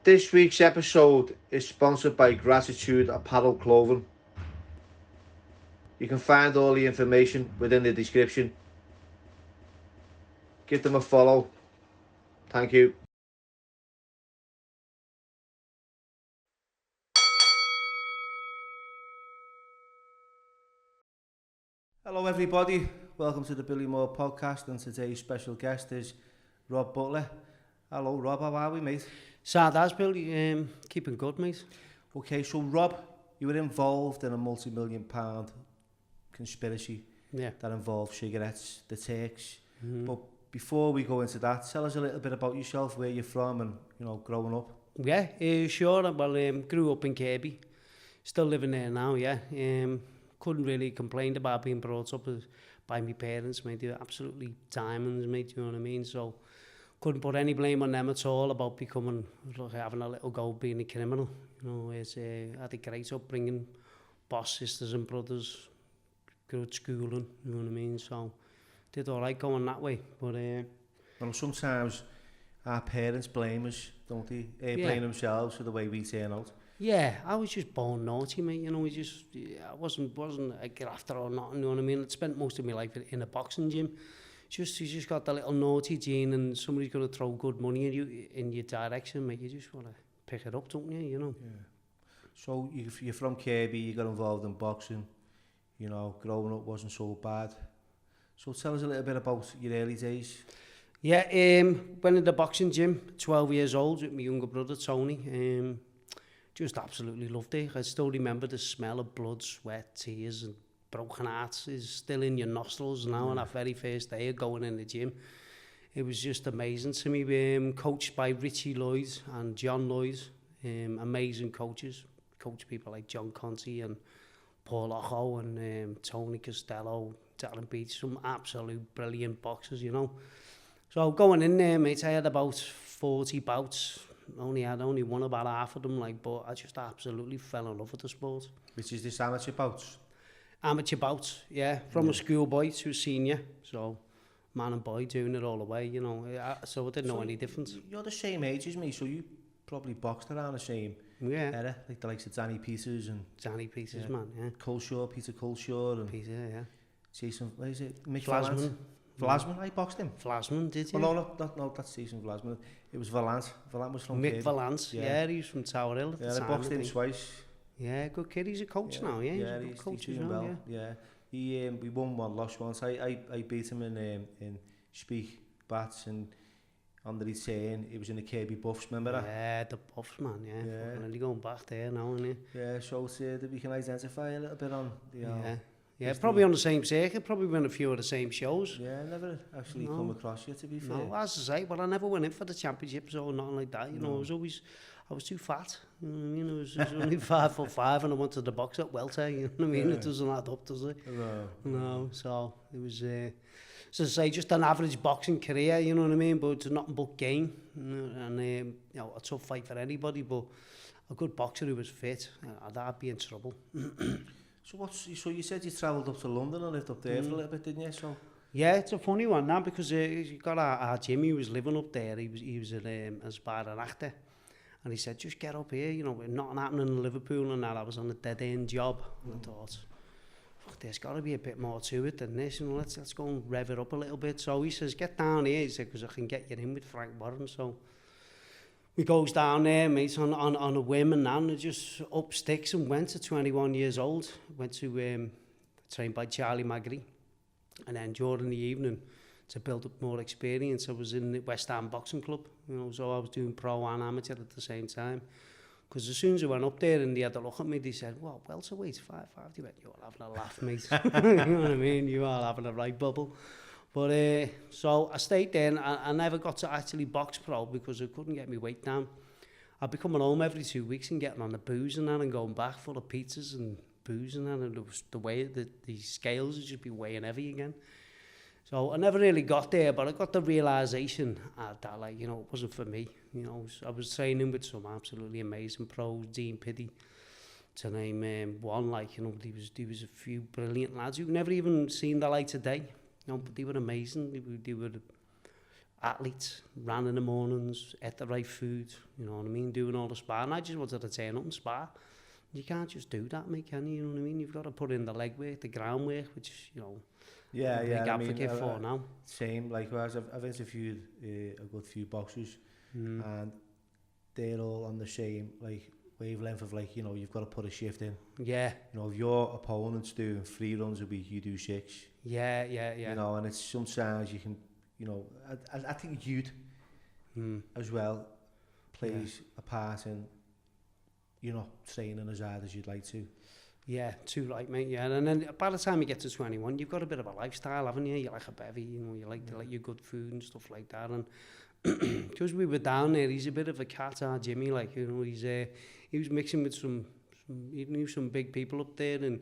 This week's episode is sponsored by Gratitude Apparel Clothing. You can find all the information within the description. Give them a follow. Thank you. Hello everybody, welcome to the Billy Moore podcast, and today's special guest is Rob Butler. Hello Rob, how are we, mate? Sad as, Billy. Keeping good, mate. Okay, so Rob, you were involved in a multi-million-pound conspiracy that involved cigarettes, the Turks. But before we go into that, tell us a little bit about yourself, where you're from and, you know, growing up. Yeah, sure. Well, grew up in Kirby. Still living there now, yeah. Couldn't really complain about being brought up by my parents, mate. They were absolutely diamonds, mate, you know what I mean? So couldn't put any blame on them at all about becoming, having a little go being a criminal. You know, had a great upbringing, boss sisters and brothers, good schooling, you know what I mean? So did all right going that way. But well, sometimes our parents blame us, don't they? Blame themselves for the way we turn out. Yeah, I was just born naughty, mate. You know, I wasn't a grafter or nothing. You know what I mean? I spent most of my life in a boxing gym. You just got the little naughty gene, and somebody's going to throw good money at you in your direction, mate. You just want to pick it up, don't you? You know. Yeah. So you're from Kirby. You got involved in boxing. You know, growing up wasn't so bad. So tell us a little bit about your early days. Yeah, went in the boxing gym, 12 years old, with my younger brother Tony. Just absolutely loved it. I still remember the smell of blood, sweat, tears and broken hearts is still in your nostrils now on that very first day of going in the gym. It was just amazing to me. Coached by Richie Lloyd and John Lloyd, amazing coaches. Coached people like John Conti and Paul Ocho and Tony Costello, Darren Beach, some absolute brilliant boxers, you know. So going in there, mate, I had about 40 bouts. Only won about half of them, but I just absolutely fell in love with the sport. Which is this amateur bouts? Amateur bouts, yeah, from a schoolboy to a senior, so man and boy doing it all the way, you know. So I didn't know any difference. You're the same age as me, so you probably boxed around the same era, like the likes of Danny Peters and man, yeah. Peter Culshaw and yeah. Jason, what is it? Mick Vlasman. Vlasman, I boxed him. Vlasman, did you? Well, no, that's Jason Vlasman. It was Valance. Valance was from Mick Valance, yeah, he was from Tower Hill at the time. I boxed him twice. Yeah, good kid. He's a coach now, yeah. He's a good coach as well, yeah. We won one, lost once. I beat him in Speak Bats, and on the return, it was in the Kirby Buffs, remember that? Yeah, the Buffs, man, yeah. Really going back there now, isn't it? Yeah, so that we can identify a little bit on the... Yeah, probably on the same circuit, probably win a few of the same shows. Yeah, never actually come across you, to be fair. No, as I say, but I never went in for the championships or nothing like that. You know, I was too fat. You know what I mean? I was only 5'5" and I wanted to box at welter. You know what I mean? Yeah. It doesn't add up, does it? No. So it was, so to say, just an average boxing career. You know what I mean? But it's nothing but game, and you know, a tough fight for anybody. But a good boxer who was fit, I'd be in trouble. So you said you travelled up to London and lived up there for a little bit, didn't you? So yeah, it's a funny one now because you got our Jimmy who was living up there. He was an aspiring actor, and he said, just get up here. You know, nothing happening in Liverpool and that. I was on a dead end job, and I thought, fuck, there's got to be a bit more to it than this. You know, let's go and rev it up a little bit. So he says, get down here. He said, because I can get you in with Frank Warren. So we goes down there, mate, on a whim and that, and just up sticks and went to 21 years old. Went to trained by Charlie Magri, and then during the evening, to build up more experience, I was in the West Ham Boxing Club, you know, so I was doing pro and amateur at the same time. Because as soon as I went up there and they had a look at me, they said, well, welterweight, 5'5", they went, you're having a laugh, mate. You know what I mean? You are having a right bubble. But so I stayed there, and I never got to actually box pro because I couldn't get my weight down. I'd be coming home every 2 weeks and getting on the booze and that, and going back full of pizzas and booze and that, and it was the way the scales would just be weighing heavy again. So I never really got there, but I got the realisation that, like, you know, it wasn't for me. You know, I was training with some absolutely amazing pros, Dean Piddy, to name one. Like, you know, there was a few brilliant lads who've never even seen the light of day. You know, but they were amazing. They were athletes, ran in the mornings, ate the right food, you know what I mean, doing all the spa, and I just wanted to turn up and spa. You can't just do that, mate, can you? You know what I mean? You've got to put in the leg work, the groundwork, which is, you know, I'm a big advocate for now. Same, likewise, I've interviewed a good few boxers, and they're all on the same, like, wavelength of, like, you know, you've got to put a shift in. Yeah. You know, if your opponent's doing 3 runs a week, you do 6. Yeah. You know, and it's sometimes you can, you know, I think youth as well plays a part in, you know, training as hard as you'd like to. Yeah, too right, mate, yeah. And then by the time you get to 21, you've got a bit of a lifestyle, haven't you? You like a bevy, you know, you like to like your good food and stuff like that. And because we were down there, he's a bit of a cat, our Jimmy, like, you know, he was mixing with he knew some big people up there, and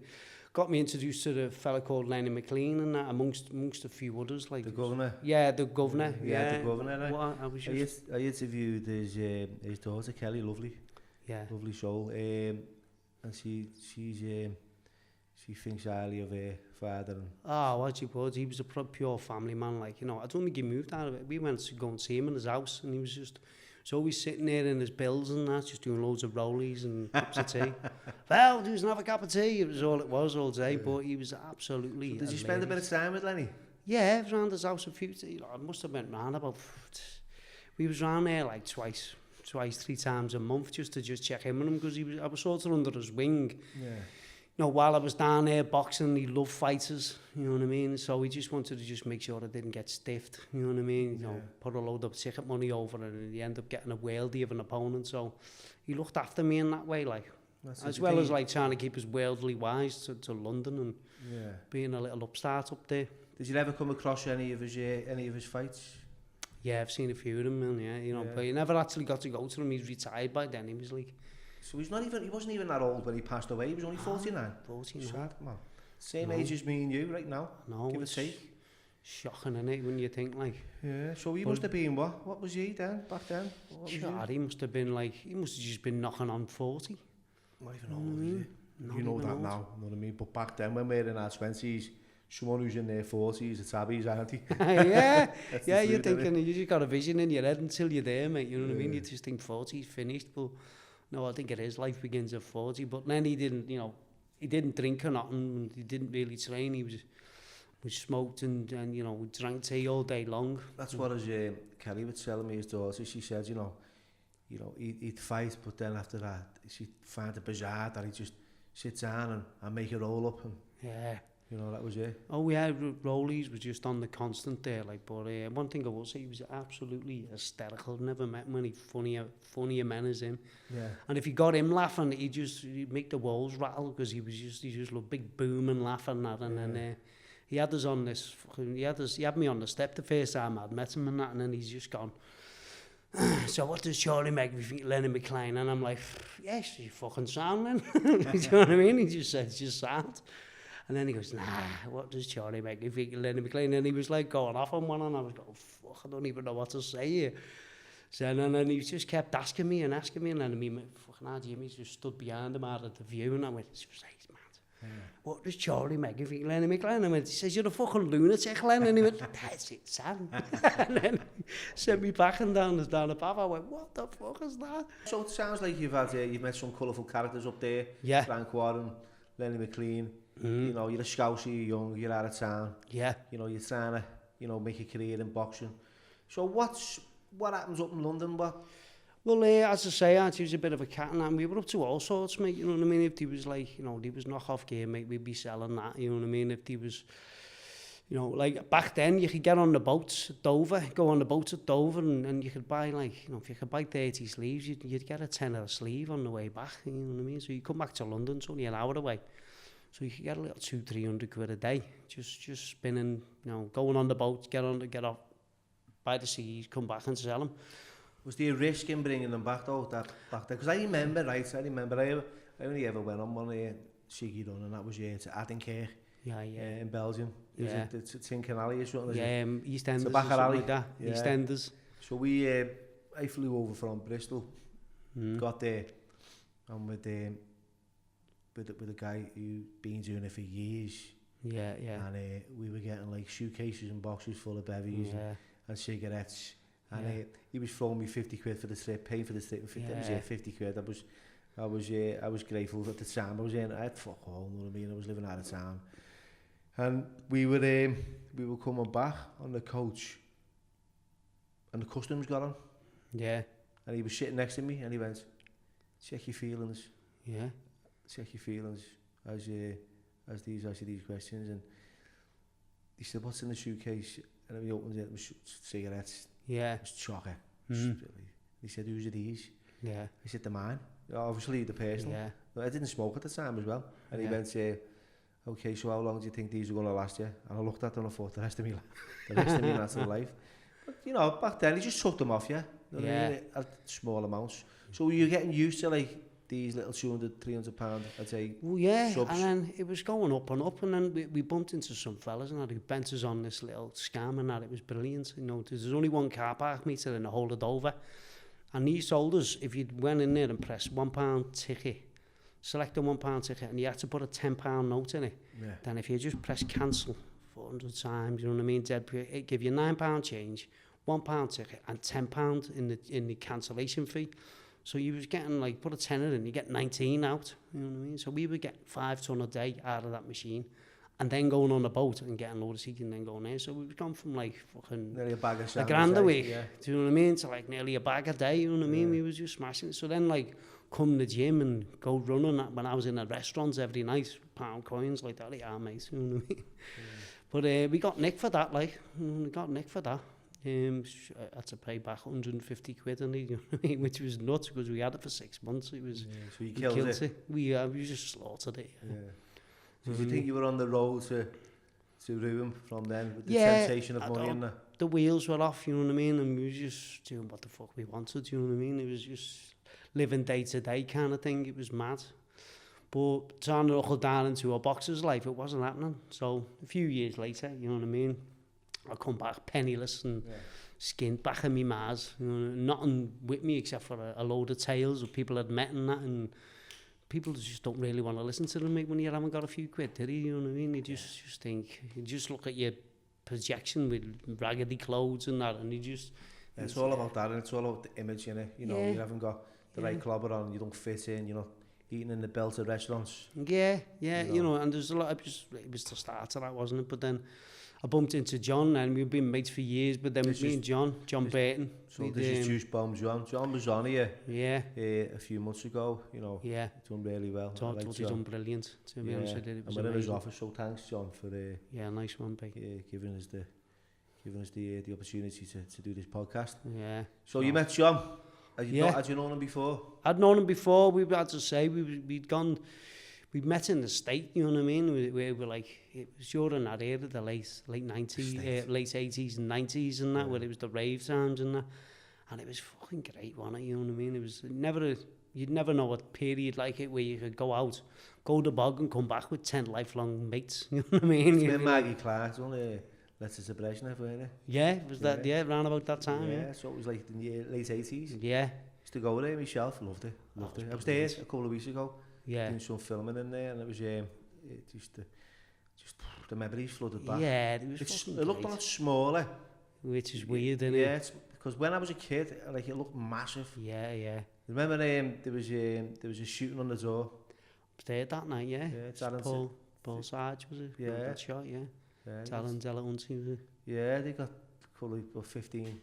got me introduced to the fella called Lenny McLean and that, amongst a few others, like the governor. Yeah, the governor. Yeah, the governor. Right? Well, I interviewed his daughter Kelly, lovely soul, and she thinks highly of her father. And what he was, he was a pure family man, like, you know. I don't think he moved out of it. We went to go and see him in his house, and he was always sitting there in his bills and that, just doing loads of rollies and cups of tea. Well, he doesn't have a cup of tea, it was all day, but he was absolutely did you spend a bit of time with Lenny? Yeah, I was around his house a few, you know, I must have been round about, we was round there like twice, 3 times a month, just to check in with him, because I was sort of under his wing. Yeah. You know, while I was down there boxing, he loved fighters, you know what I mean? So we just wanted to just make sure I didn't get stiffed, you know what I mean? You know, put a load of ticket money over it, and he ended up getting a worldie of an opponent. So he looked after me in that way, like, as well as like trying to keep us worldly wise to London and being a little upstart up there. Did you ever come across any of his fights? Yeah, I've seen a few of them, man, you know, but he never actually got to go to them. He's retired by then. He was like... So he wasn't even that old when he passed away. He was only 49. 49. Sad, man. Same age as me and you right now. No, give or take. Shocking, isn't it, when you think, like... Yeah, so he must have been what? What was he then, back then? He must have been like... He must have just been knocking on 40. Not even old, is he? You know that old. Now, you know what I mean? But back then, when we were in our 20s, someone who's in their 40s, it's Abby's, aren't he? yeah, you're thinking, you just got a vision in your head until you're there, mate, you know what I mean? You just think 40's finished, but no, I think it is. Life begins at 40, but then he didn't, you know, he didn't drink or nothing, he didn't really train, he was smoked and you know, drank tea all day long. That's what Kelly was telling me, his daughter. She said, you know, he'd fight, but then after that, she'd find it bizarre that he'd just sit down and make a roll up, and you know, that was it. Oh yeah, rollies was just on the constant there, like, but one thing I will say, he was absolutely hysterical. Never met many funnier men as him. Yeah. And if you got him laughing, he'd make the walls rattle, because he just loved big booming laughing at, and then he had us on this, he had me on the step the first time I'd met him and that, and then he's just gone, so what does Charlie make me think Lenny McLean? And I'm like, yes, you fucking sound, then. Do you know what I mean? He just said, just sound. And then he goes, nah, what does Charlie make me think Lenny McLean? And he was like going off on one, and I was going, fuck, I don't even know what to say here. So, and then he just kept asking me, and then me, fucking Jimmy just stood behind him out of the view, and I went, he's mad. What does Charlie make me think Lenny McLean? I went, he says, you're a fucking lunatic, Len. And he went, that's it, son. And then he sent me back and down the path. I went, what the fuck is that? So it sounds like you've met some colourful characters up there. Yeah. Frank Warren, Lenny McLean. You know, you're a scouser, you're young, you're out of town. Yeah. You know, you're trying to, you know, make a career in boxing. So what happens up in London? Well, as I say, he was a bit of a cat, and we were up to all sorts, mate, you know what I mean? If he was like, you know, he was knock-off gear, mate, we'd be selling that, you know what I mean? If he was, you know, like back then, you could get on the boats at Dover, go on the boats at Dover, and you could buy, like, you know, if you could buy 30 sleeves, you'd get a tenner a sleeve on the way back, you know what I mean? So you come back to London, it's only an hour away. So you could get a little 200-300 quid a day, just spinning, you know, going on the boat, get off by the seas, come back and sell them. Was there a risk in bringing them back though, back there? Because I only ever went on one Siggy run, and that was to Adinkerk. Yeah. In Belgium. It's Tinker Alley or something. Yeah, EastEnders or something like that. Yeah. EastEnders. So I flew over from Bristol, got there, and with a guy who'd been doing it for years. Yeah. And we were getting like suitcases and boxes full of bevies and cigarettes. And he was throwing me 50 quid for the trip, paying for the trip. That was 50 quid. I was grateful at the time. I had fuck all, you know what I mean? I was living out of town. And we were coming back on the coach, and the customs got on. Yeah. And he was sitting next to me, and he went, check your feelings. Yeah. Check your feelings as these answer these questions. And he said, what's in the suitcase? And he opens it, it was cigarettes. Yeah. It was chocolate. Mm. He said, whose are these? Yeah. I said, they're mine. Obviously, the personal. Yeah. But I didn't smoke at the time as well. And he Yeah. went, okay, so how long do you think these are going to last you? And I looked at them and I thought, the rest of me natural life. But, you know, back then, he just took them off you. You know what I mean? At small amounts. So were you getting used to, like, these little 200, 300 pound a day Well, yeah, subs? and then it was going up and up, and then we bumped into some fellas and who bent us on this little scam, and that it was brilliant. You know, there's only one car park meter in the whole of Dover, and he told us if you went in there and pressed £1 ticket, select the £1 ticket, and you had to put a £10 note in it, then if you just press cancel 400 times, you know what I mean, it give you £9 change, £1 ticket, and £10 in the cancellation fee. So you was getting, like, put a tenner in, you get 19 out, you know what I mean? So we were getting 5 ton a day out of that machine, and then going on a boat and getting a load of seats and then going there. So we've gone from, like, fucking nearly a bag of a grand a week, do you know what I mean, to, like, nearly a bag a day, you know what I mean? We was just smashing it. So then, like, come the gym and go running when I was in the restaurants every night, pound coins, like that, mate, you know what I mean? But we got nicked for that, like, I had to pay back 150 quid on it, you know what I mean? Which was nuts because we had it for 6 months. It was so you killed it. We just slaughtered it. So do you think you were on the road to ruin from then with the temptation of money and that? The wheels were off, you know what I mean? And we were just doing what the fuck we wanted, you know what I mean? It was just living day to day kind of thing. It was mad. But trying to knuckle down into a boxer's life, it wasn't happening. So a few years later, you know what I mean? I come back penniless and skint back in me Mars, you know, nothing with me except for a load of tales of people I'd met and that, and people just don't really want to listen to them, mate, when you haven't got a few quid, do you know what I mean? You just think, you just look at your projection with raggedy clothes and that, and you just... it's all about that, and it's all about the image, innit? You know, you haven't got the right clobber on, you don't fit in, you're not eating in the belted restaurants. You know, and there's a lot of... It was the start of that, wasn't it? But then I bumped into John, and we've been mates for years, but then me and John Burton. So this is Juice Bomb John. John was on here a few months ago, you know. Yeah. Done really well. Thought he'd done brilliant, to be honest with you. And we're in his office, so thanks, John, for nice one, Pete. giving us the opportunity to do this podcast. Yeah. So you met John. Had you known him before? I'd known him before. We had to say we'd met in the state, you know what I mean? We were like, it was during that era, the late 90s, late 80s and 90s and that, where it was the rave times and that. And it was fucking great, wasn't it? You know what I mean? It was you'd never know a period like it where you could go out, go to bog and come back with 10 lifelong mates, you know what I mean? It's been Maggie Clark's only Letters to Brezhnev, weren't it? Yeah, was that, around about that time, yeah. So it was like in the late 80s. Yeah. Used to go there myself, loved it. I was there a couple of weeks ago. Yeah. Doing some filming in there, and it was just the memories flooded back. Yeah, it looked a lot smaller, which is weird, isn't it? Yeah, because when I was a kid, like, it looked massive. Yeah. Remember, there was a shooting on the door. I was there that night, yeah. Paul Sarge, was it? Yeah. That shot, yeah. Talon Della Unti, was it? Yeah, they got probably about 15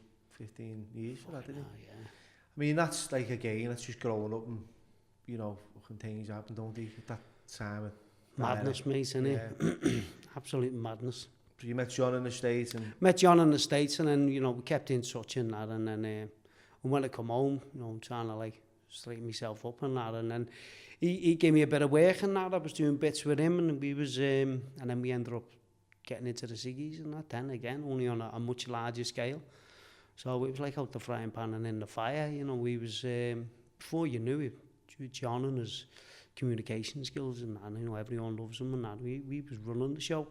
years for that, didn't they? Yeah. I mean, that's like, again, that's just growing up and, you know, fucking things happen, don't they, at that time. Madness, mate, isn't it? Absolute madness. So you met John in the States? Met John in the States, and then, you know, we kept in touch and that, and then when I come home, you know, I'm trying to, like, straighten myself up and that, and then he gave me a bit of work and that. I was doing bits with him, and we was, and then we ended up getting into the ciggies and that, then again, only on a much larger scale. So it was like out the frying pan and in the fire, you know. We was, before you knew it, John and his communication skills and that, you know, everyone loves him and that. We was running the show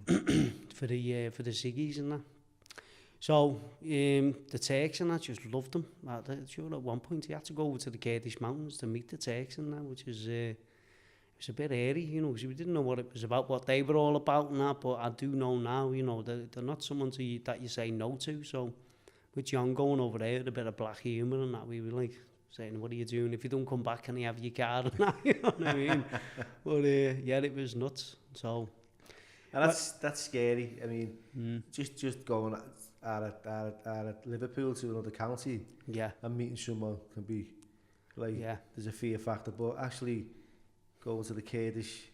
for the ciggies and that. So the Turks and that just loved him. Sure, at one point he had to go over to the Kurdish mountains to meet the Turks and that, which is it was a bit airy, you know, because we didn't know what it was about, what they were all about and that. But I do know now, you know, they're not someone that you say no to. So with John going over there with a bit of black humour and that, we were like saying, what are you doing? If you don't come back, can you have your car? And that, you know what I mean? But yeah, it was nuts. So, and that's scary. I mean, just going out of Liverpool to another county, and meeting someone can be like, there's a fear factor, but actually going to the Kurdish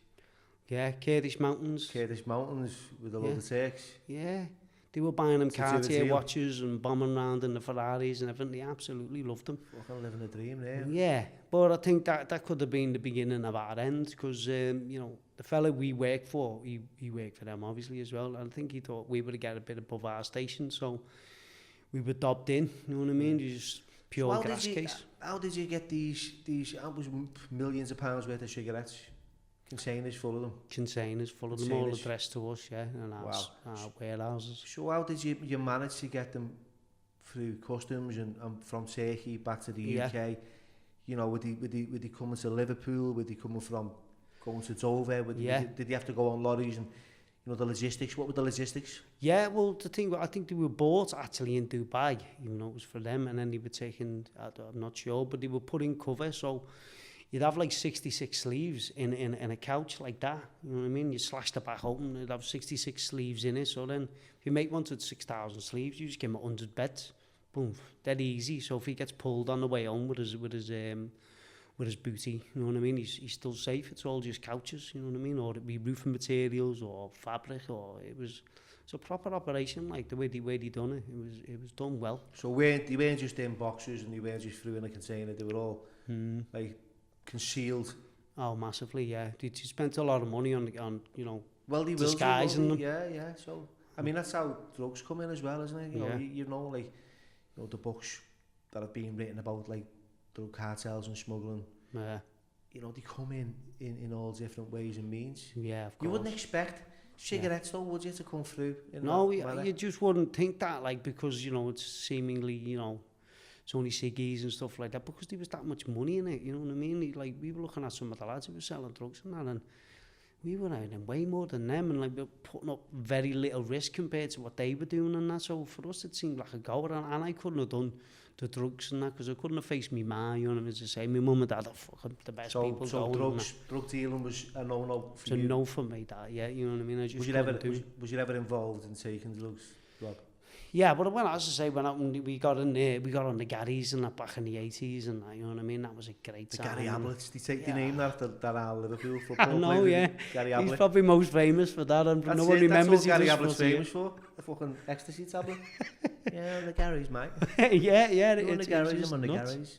Mountains with a load of Turks. Yeah, they were buying them Cartier watches and bombing around in the Ferraris and everything. They absolutely loved them. Fucking living a dream there. Yeah, but I think that could have been the beginning of our end, because you know, the fella we worked for, he worked for them obviously as well, and I think he thought we would get a bit above our station, so we were dobbed in, you know what I mean? Just pure grass case. How did you get these was millions of pounds worth of cigarettes? Containers full of them? Containers full of them, all addressed to us, and our warehouses. So how did you manage to get them through customs and from Turkey back to the UK? You know, would they coming to Liverpool? Would they coming from going to Dover? Did they have to go on lorries and, you know, the logistics? What were the logistics? Yeah, well, the thing, I think they were bought actually in Dubai, even though it was for them, and then they were taken, I'm not sure, but they were put in cover, so you'd have like 66 sleeves in a couch like that, you know what I mean? You slash the back open, you'd have 66 sleeves in it, so then if you make one to 6,000 sleeves, you just give him 100 beds, boom, dead easy. So if he gets pulled on the way home with his booty, you know what I mean, he's still safe. It's all just couches, you know what I mean, or it'd be roofing materials or fabric, or it's a proper operation, like the way they done it. It was done well. So they weren't just in boxes and they weren't just threw in a container, they were all like concealed. Oh, massively, yeah. They spent a lot of money on you know, disguising them. Yeah. So I mean, that's how drugs come in as well, isn't it? You know, like, you know, the books that have been written about like drug cartels and smuggling. Yeah. You know, they come in all different ways and means. Yeah, of course. You wouldn't expect cigarettes though, would you, to come through? No, you just wouldn't think that, like, because, you know, it's seemingly, you know, it's only ciggies and stuff like that, because there was that much money in it, you know what I mean? Like, we were looking at some of the lads who were selling drugs and that, and we were earning way more than them, and like, we were putting up very little risk compared to what they were doing and that. So for us, it seemed like a goer, and I couldn't have done the drugs and that, because I couldn't have faced me ma, you know what I mean, to say, my mum and dad are fucking the best people. So drug dealing was a no-no for you? It's a no for me, that, yeah, you know what I mean? I just was you ever involved in taking drugs, Rob? Yeah, but well, as I say, we got on the Garys and that back in the 80s, and that, you know what I mean, that was a great time. The Gary Ablets, they take the name after that our Liverpool football player. I know, yeah. Gary Ablett. He's probably most famous for that, and no one remembers. That's what Gary Ablett's famous for, the fucking ecstasy tablet. Yeah, the Garys, mate. yeah. You're on the Garys, I'm on the Garys.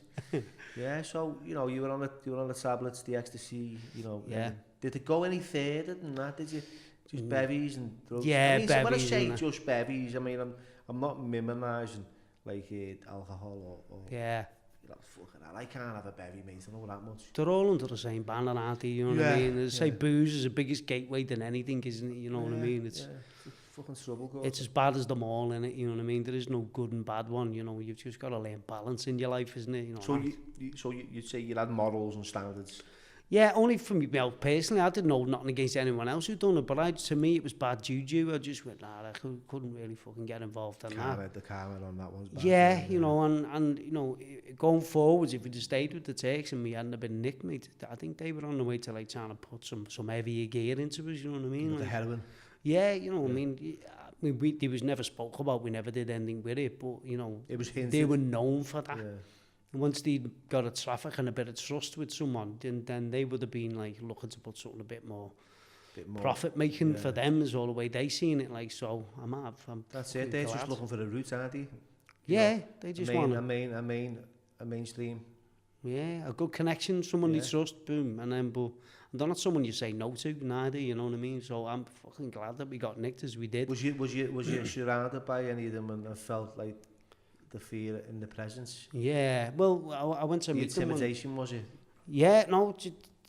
Yeah, so, you know, you were on the tablets, the ecstasy, you know. Yeah. Did it go any further than that? Did you just bevies and drugs? Yeah, I mean, bevies. When I say just bevies, I mean, I'm not minimising like alcohol or yeah. You know, fucking hell, I can't have a bevy, mate. I know that much. They're all under the same banner, aren't they? You know what I mean? They say booze is the biggest gateway than anything, isn't it? You know what I mean? It's fucking trouble. It's as bad as them all, innit? You know what I mean? There is no good and bad one. You know, you've just got to learn balance in your life, isn't it? You know. So you'd say you had morals and standards. Yeah, only for me personally. I didn't know nothing against anyone else who'd done it, but to me it was bad juju. I just went, I couldn't really fucking get involved in that. The karma on that one's bad. Yeah, you know, and you know, going forwards, if we'd have stayed with the Turks and we hadn't have been nicked, mate, I think they were on the way to like trying to put some heavier gear into us, you know what I mean? Like, the heroin. Yeah, you know what I mean? It was never spoke about, we never did anything with it, but, you know, it was hinted. They were known for that. Yeah. And once they got a traffic and a bit of trust with someone, then they would have been like looking to put something a bit more profit making for them, is all the way they seen it. Like, so that's it. They're just looking for the roots, aren't they? Yeah, they just want a mainstream. Yeah, a good connection, someone you trust, boom, and then but they're not someone you say no to, neither. You know what I mean? So I'm fucking glad that we got nicked as we did. Was you surrounded by any of them and felt like the fear in the presence? Yeah, well, I went to meet them. Intimidation, was it? Yeah, no,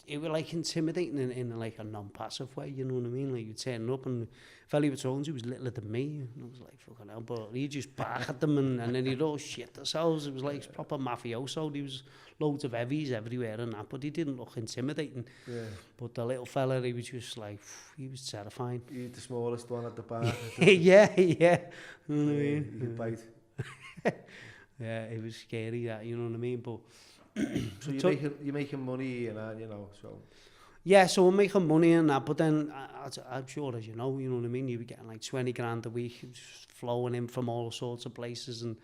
it was like intimidating in like a non-passive way, you know what I mean? Like, you turn up and fella you were talking to was littler than me, and I was like, fucking hell, but you just bark at them and then he'd all shit themselves. It was like proper mafioso. There was loads of heavies everywhere and that, but he didn't look intimidating. Yeah. But the little fella, he was just like, he was terrifying. You're the smallest one at the bar. yeah. You know what I mean? You could bite. Yeah, it was scary, that, you know what I mean? But so you're making money and you know, so. Yeah, so we're making money and that, but then I'm sure, as you know what I mean, you were getting like 20 grand a week just flowing in from all sorts of places and,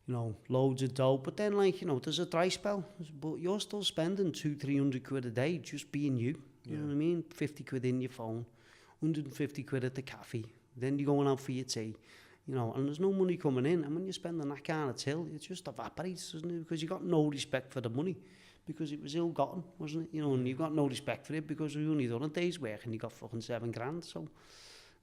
you know, loads of dough. But then, like, you know, there's a dry spell, but you're still spending 200-300 quid a day just being you. You know what I mean? 50 quid in your phone, 150 quid at the cafe. Then you're going out for your tea, you know, and there's no money coming in. And when you're spending that kind of till, it just evaporates, doesn't it? Because you got no respect for the money. Because it was ill-gotten, wasn't it? You know, and you've got no respect for it because we only done a day's work and you got fucking 7 grand. So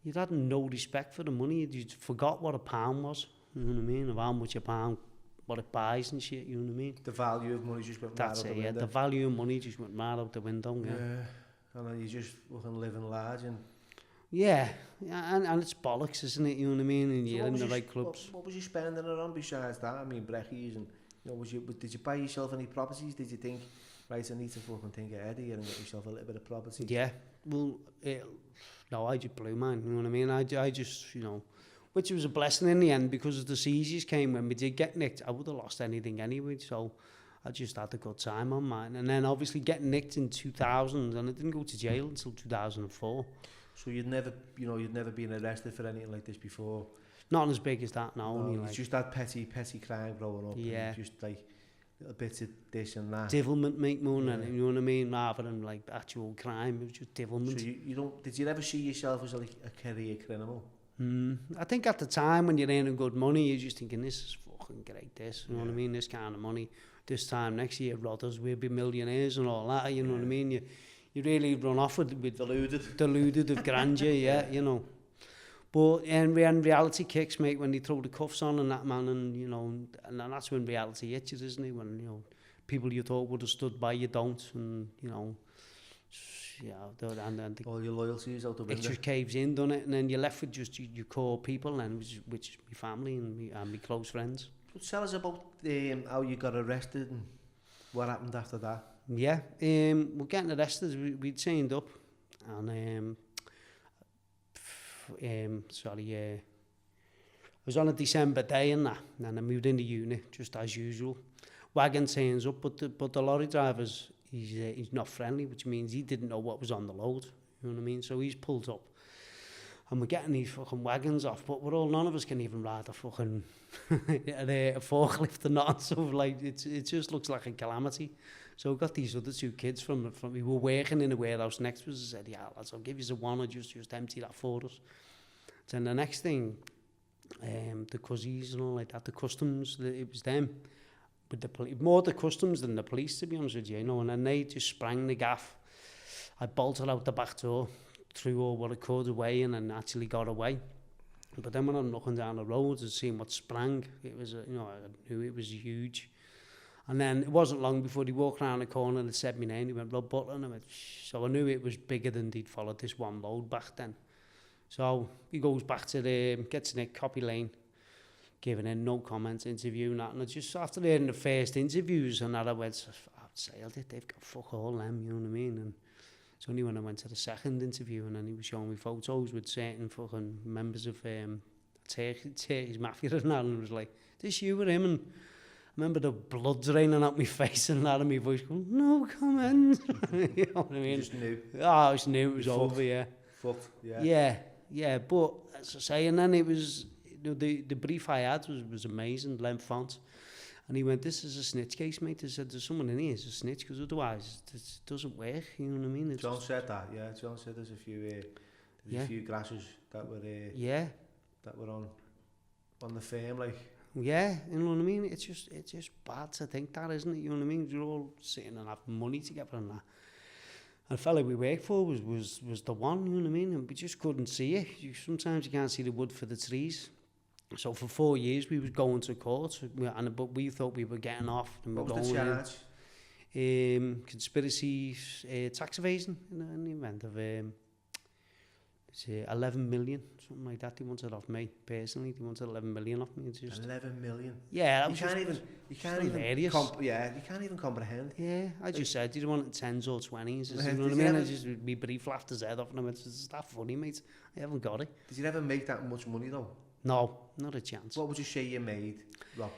you'd had no respect for the money. You forgot what a pound was, you know what I mean? Of how much a pound, what it buys and shit, you know what I mean? The value of money just went right out the window. The value of money just went right out the window, And then you just fucking living large and... Yeah, and it's bollocks, isn't it? You know what I mean? And you're in the right clubs. What was you spending it on besides that? I mean, brekkies and... You know, did you buy yourself any properties? Did you think, right, I need to fucking think ahead here and get yourself a little bit of property? Yeah, well, no, I just blew mine, you know what I mean? I just, you know, which was a blessing in the end because the seizures came when we did get nicked. I would have lost anything anyway, so I just had a good time on mine. And then obviously getting nicked in 2000, and I didn't go to jail until 2004. So you'd never been arrested for anything like this before? Not as big as that, no. No, like, just that petty crime growing up. Yeah. And just like little bits of this and that. Devilment, mate, more than, you know what I mean? Rather than like actual crime, it was just devilment. So you don't, did you ever see yourself as like a career criminal? I think at the time when you're earning good money, you're just thinking, this is fucking great, this, you know what I mean? This kind of money. This time next year, Rodders, we'll be millionaires and all that, you know what I mean? You really run off with deluded of grandeur, you know. But when reality kicks, mate, when they throw the cuffs on and that, man, and, you know, and that's when reality hits you, isn't it? When, you know, people you thought would have stood by you don't, and, you know, and all your loyalties out the window. It just caves in, doesn't it? And then you're left with just your core people, and which is my family and my close friends. So tell us about how you got arrested and what happened after that. Yeah, we're getting arrested. We'd signed up, and I was on a December day and I moved into uni just as usual. Wagon turns up, but the lorry driver's he's not friendly, which means he didn't know what was on the load. You know what I mean? So he's pulled up, and we're getting these fucking wagons off, but none of us can even ride a fucking a forklift or not. So like it just looks like a calamity. So we got these other 2 kids from we were working in a warehouse next to us. I said, yeah, lads, I'll give you one or just empty that for us. Then the next thing, the cozies and all like that, the customs, it was them. But more the customs than the police, to be honest with you, you know. And then they just sprang the gaff. I bolted out the back door, threw all what I could away, and then actually got away. But then when I'm looking down the road and seeing what sprang, it was, you know, I knew it was huge. And then it wasn't long before he walked around the corner and said my name. He went, Rob Butler, and I went, shh. So I knew it was bigger than they'd followed this one load back then. So he goes back to gets in a copy lane, giving in no comments, interview and that. And I just, after hearing the first interviews and that, I went, I've sailed it, they've got fuck all them, you know what I mean? And it's only when I went to the second interview and then he was showing me photos with certain fucking members of Turkish mafia and that, and it was like, this you or him? And I remember the blood draining out my face and that, and my voice going, no comment. You know what I mean? You just knew. I just knew it was over, yeah. Fucked, yeah. Yeah, but as I say, and then it was, you know, the brief I had was amazing, Len Font. And he went, this is a snitch case, mate. He said, there's someone in here, it's a snitch, because otherwise it doesn't work, you know what I mean? John said that, yeah. John said there's a few grasses that were on the firm, like. Yeah, you know what I mean? It's just bad to think that, isn't it? You know what I mean? You're all sitting and having money together and that. And the fella we worked for was the one, you know what I mean? And we just couldn't see it. Sometimes you can't see the wood for the trees. So for 4 years we was going to court, but we thought we were getting off. And what was the charge? Conspiracy, tax evasion in the event of 11 million, something like that. They wanted off me personally. They wanted 11 million off me. It's just 11 million. Yeah, you can't even comprehend. Yeah, I just said, do you want it 10s or 20s? You know what I mean? I just be brief, laughed his head off, and I went, "Is that funny, mate? I haven't got it." Did you ever make that much money though? No, not a chance. What would you say you made, Rob?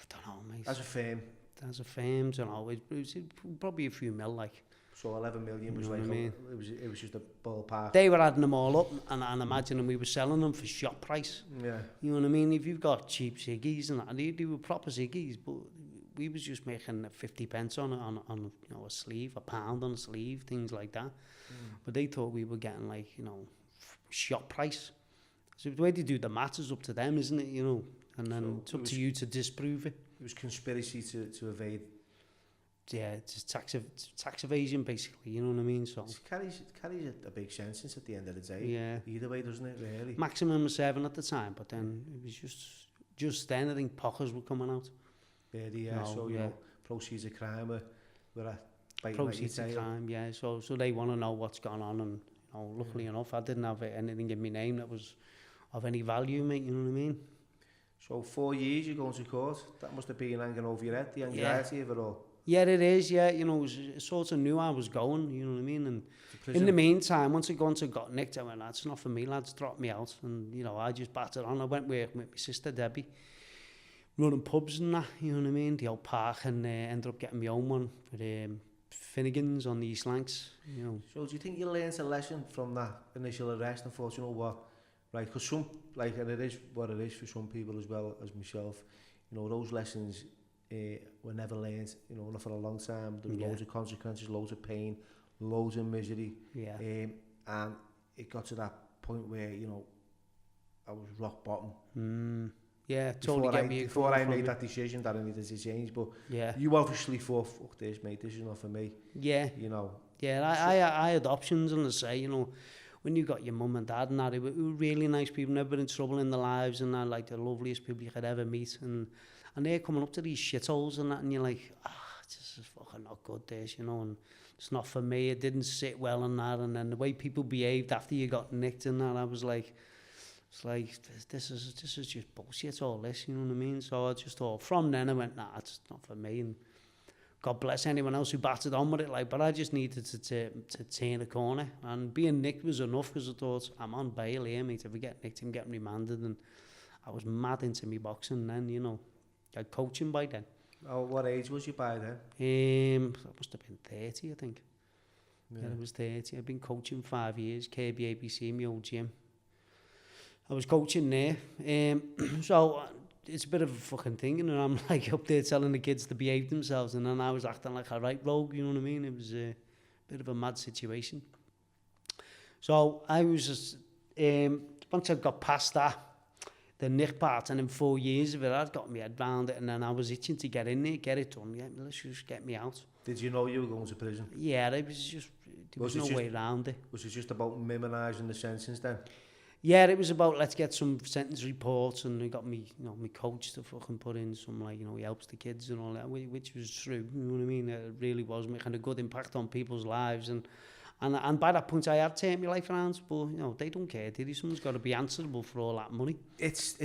Don't know, mate. As a firm? As a firm, don't know. It was probably a few mil, like. So 11 million was, you know, like, I mean? It was just a ballpark. They were adding them all up and imagining we were selling them for shop price. Yeah. You know what I mean? If you've got cheap ciggies and that, they were proper ciggies, but we was just making 50 pence on you know, a sleeve, £1 on a sleeve, things like that. But they thought we were getting, like, you know, shop price. So the way they do the maths is up to them, isn't it? You know, and then so it's up to you to disprove it. It was conspiracy to evade. Yeah, it's tax evasion, basically, you know what I mean? So it carries a big sense at the end of the day. Yeah. Either way, doesn't it, really? Maximum was 7 at the time, but then it was just then, I think pockers were coming out. Yeah, no, so, you know, proceeds of crime were proceeds of crime, yeah. So they want to know what's going on, and, you know, luckily enough, I didn't have anything in my name that was of any value, mate, you know what I mean? So 4 years you're going to court, that must have been hanging over your head, the anxiety of it all. Yeah, it is, yeah, you know, I sort of knew I was going, you know what I mean, and in the meantime, once I got nicked, I went, that's not for me, lads, drop me out, and, you know, I just battered on. I went with my sister, Debbie, running pubs and that, you know what I mean, the old park, and ended up getting my own one with Finnegan's on the East Lancs, you know. So do you think you learned a lesson from that initial arrest and thought, you know what, right, because some, like, and it is what it is for some people as well as myself, you know, those lessons were never learned, you know, not for a long time. There was loads of consequences, loads of pain, loads of misery. Yeah. And it got to that point where, you know, I was rock bottom. Yeah, totally before I made that decision that I needed to change, but you obviously thought, fuck this, mate, this is not for me. Yeah. You know. Yeah, I had options, and I say, you know, when you got your mum and dad and that, they were really nice people, never been in trouble in their lives, and they're like the loveliest people you could ever meet, and they're coming up to these shitholes and that, and you're like, this is fucking not good, this, you know, and it's not for me, it didn't sit well in that, and then the way people behaved after you got nicked and that, I was like, it's like, this is just bullshit, all this, you know what I mean? So I just thought, from then I went, nah, it's not for me, and God bless anyone else who battered on with it, like, but I just needed to turn a corner, and being nicked was enough, because I thought, I'm on bail here, mate, if I get nicked, I'm getting remanded, and I was mad into me boxing then, you know. I had coaching by then. Oh, what age was you by then? That must have been 30, I think. Yeah, I was 30. I've been coaching 5 years, KBABC, my old gym. I was coaching there. So it's a bit of a fucking thing, and I'm like up there telling the kids to behave themselves, and then I was acting like a right rogue, you know what I mean? It was a bit of a mad situation. So I was just, once I got past that, the nick part, and in 4 years of it, I'd got my head round it, and then I was itching to get in there, get it done. Yeah, let's just get me out. Did you know you were going to prison? Yeah, it was just, there was no way around it. Was it just about minimising the sentence then? Yeah, it was about, let's get some sentence reports, and I got me, you know, my coach to fucking put in some, like, you know, he helps the kids and all that, which was true, you know what I mean? It really was making a good impact on people's lives, and by that point I had turned my life around, but, you know, they don't care, do they? Someone's got to be answerable for all that money. It's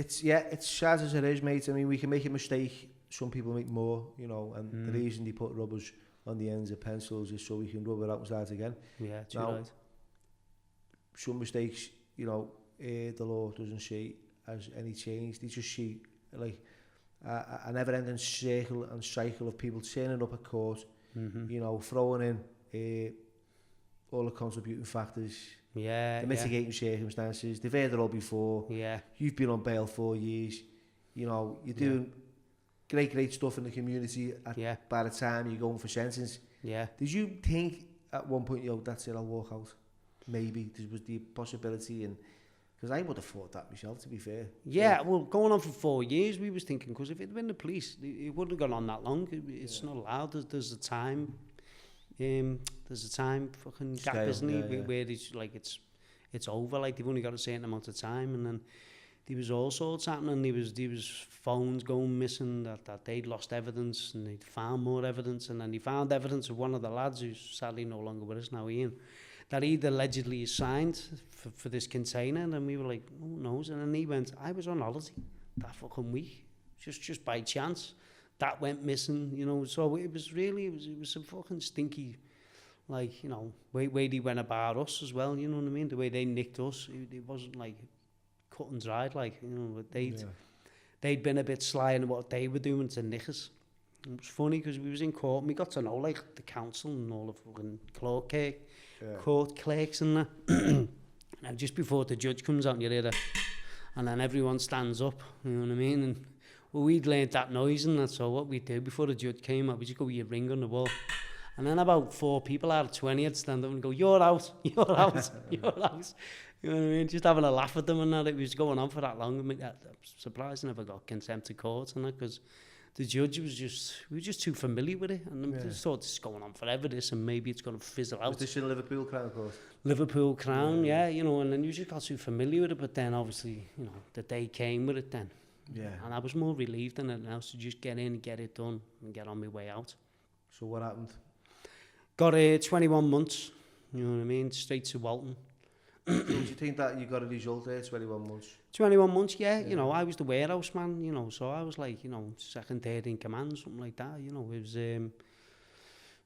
sad as it is, mate. I mean, we can make a mistake, some people make more, you know, and the reason they put rubbers on the ends of pencils is so we can rub it out and start again. Yeah, too right. Some mistakes, you know, the law doesn't see as any change. They just see, like, a never-ending circle and cycle of people turning up at court, you know, throwing in all the contributing factors, the mitigating circumstances. They've heard it all before. Yeah, you've been on bail 4 years. You know, you're doing great stuff in the community. By the time you're going for sentence, did you think at one point, yo, that's it, I'll walk out? Maybe there was the possibility, and because I would have thought that myself, to be fair. Yeah, well, going on for 4 years, we was thinking, because if it had been the police, it wouldn't have gone on that long. It's not allowed. There's a time. There's a time fucking gap, isn't it? Where it's like it's over. Like, they've only got a certain amount of time, and then there was all sorts happening. There was phones going missing that they'd lost evidence, and they'd found more evidence, and then they found evidence of one of the lads who's sadly no longer with us now, Ian, that he'd allegedly signed for this container, and then we were like, who knows? And then he went, I was on holiday that fucking week, just by chance. That went missing, you know, so it was a fucking stinky, like, you know, way they went about us as well, you know what I mean? The way they nicked us, it wasn't like cut and dried, like, you know, they'd been a bit sly in what they were doing to knickers. It was funny because we was in court and we got to know like the council and all the fucking court clerks and that. And just before the judge comes out, you hear that, and then everyone stands up, you know what I mean? And well, we'd learned that noise and that, so what we do before the judge came out, we just go with your ring on the wall. And then about 4 people out of 20 would stand up and go, you're out, you're out, you're out. You know what I mean? Just having a laugh at them and that. It was going on for that long. I mean, I'm surprised I never got contempt of court and that, because the judge we were just too familiar with it, and I just thought this is going on forever, this, and maybe it's going to fizzle out. Was this in Liverpool Crown Court? Liverpool Crown, yeah, you know, and then you just got too familiar with it, but then obviously, you know, the day came with it then. Yeah. And I was more relieved than it now, to just get in, get it done, and get on my way out. So what happened? Got 21 months, you know what I mean, straight to Walton. Do you think that you got a result there, 21 months? 21 months, yeah. You know, I was the warehouse man, you know, so I was like, you know, second, third in command, something like that, you know. It was,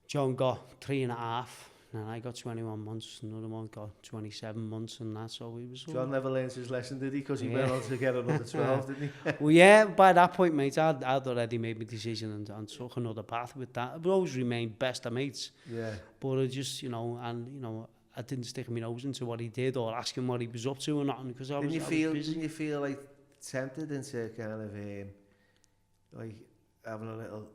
John got 3.5, and I got 21 months, another one got 27 months and that, so it was... John never learned his lesson, did he? Because he went on to get another 12, didn't he? Well, yeah, by that point, mate, I'd already made my decision and took another path with that. I've always remained best of mates. Yeah. But I just, you know, and, you know, I didn't stick my nose into what he did or ask him what he was up to or nothing, because I was busy. Didn't you feel like tempted into kind of like having a little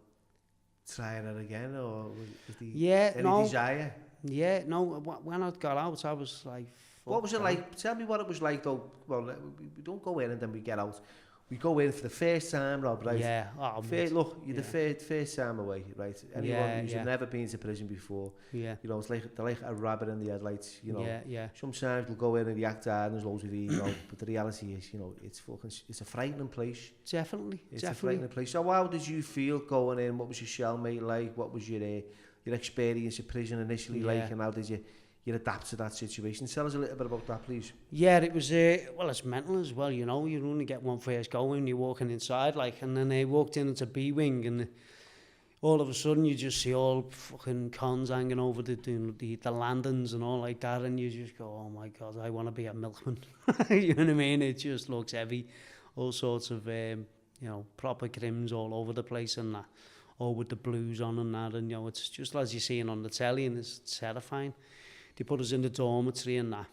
trying it again, or was any desire? Yeah, no, when I got out I was like... What was it like? Tell me what it was like though. Well, we don't go in and then we get out. We go in for the first time, Rob, right? Yeah. Look, you're the first time away, right? Anyone who's never been to prison before, you know, it's like they're like a rabbit in the headlights, you know. Sometimes they'll go in and react hard and there's loads of ego, but the reality is, you know, it's a frightening place. Definitely. It's a frightening place. So how did you feel going in? What was your cellmate like? What was your experience of prison initially like, and how did you adapt to that situation? Tell us a little bit about that, please. Yeah, it was, well, it's mental as well, you know. You only get one first go when you're walking inside, like, and then they walked in into B-Wing, and all of a sudden you just see all fucking cons hanging over the landings and all like that, and you just go, oh my God, I want to be a milkman. You know what I mean? It just looks heavy. All sorts of, you know, proper crims all over the place and that, all with the blues on and that, and, you know, it's just as you're seeing on the telly, and it's terrifying. They put us in the dormitory and that,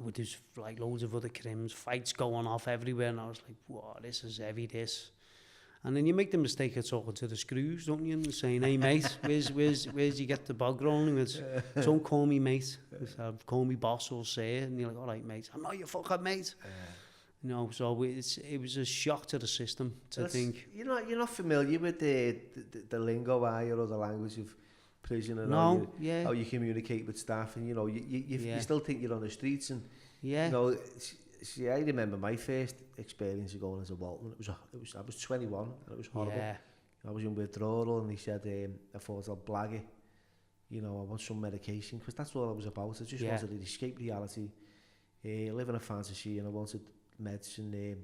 with this, like, loads of other crims, fights going off everywhere, and I was like, whoa, this is heavy, this. And then you make the mistake of talking to the screws, don't you, and saying, hey, mate, where's you get the bog rolling? It's, don't call me mate, call me boss or sir, and you're like, all right, mate, I'm not your fucking mate. You know, so it was a shock to the system to think. You're not familiar with the lingo, are you, or the language of prison and how you communicate with staff, and you know you still think you're on the streets, and you know, see, I remember my first experience of going into Walton. I was 21 and it was horrible. I was in withdrawal, and he said I thought I'll blag it, you know, I want some medication, because that's all I was about. I just wanted to escape reality, live in a fantasy, and I wanted meds, and they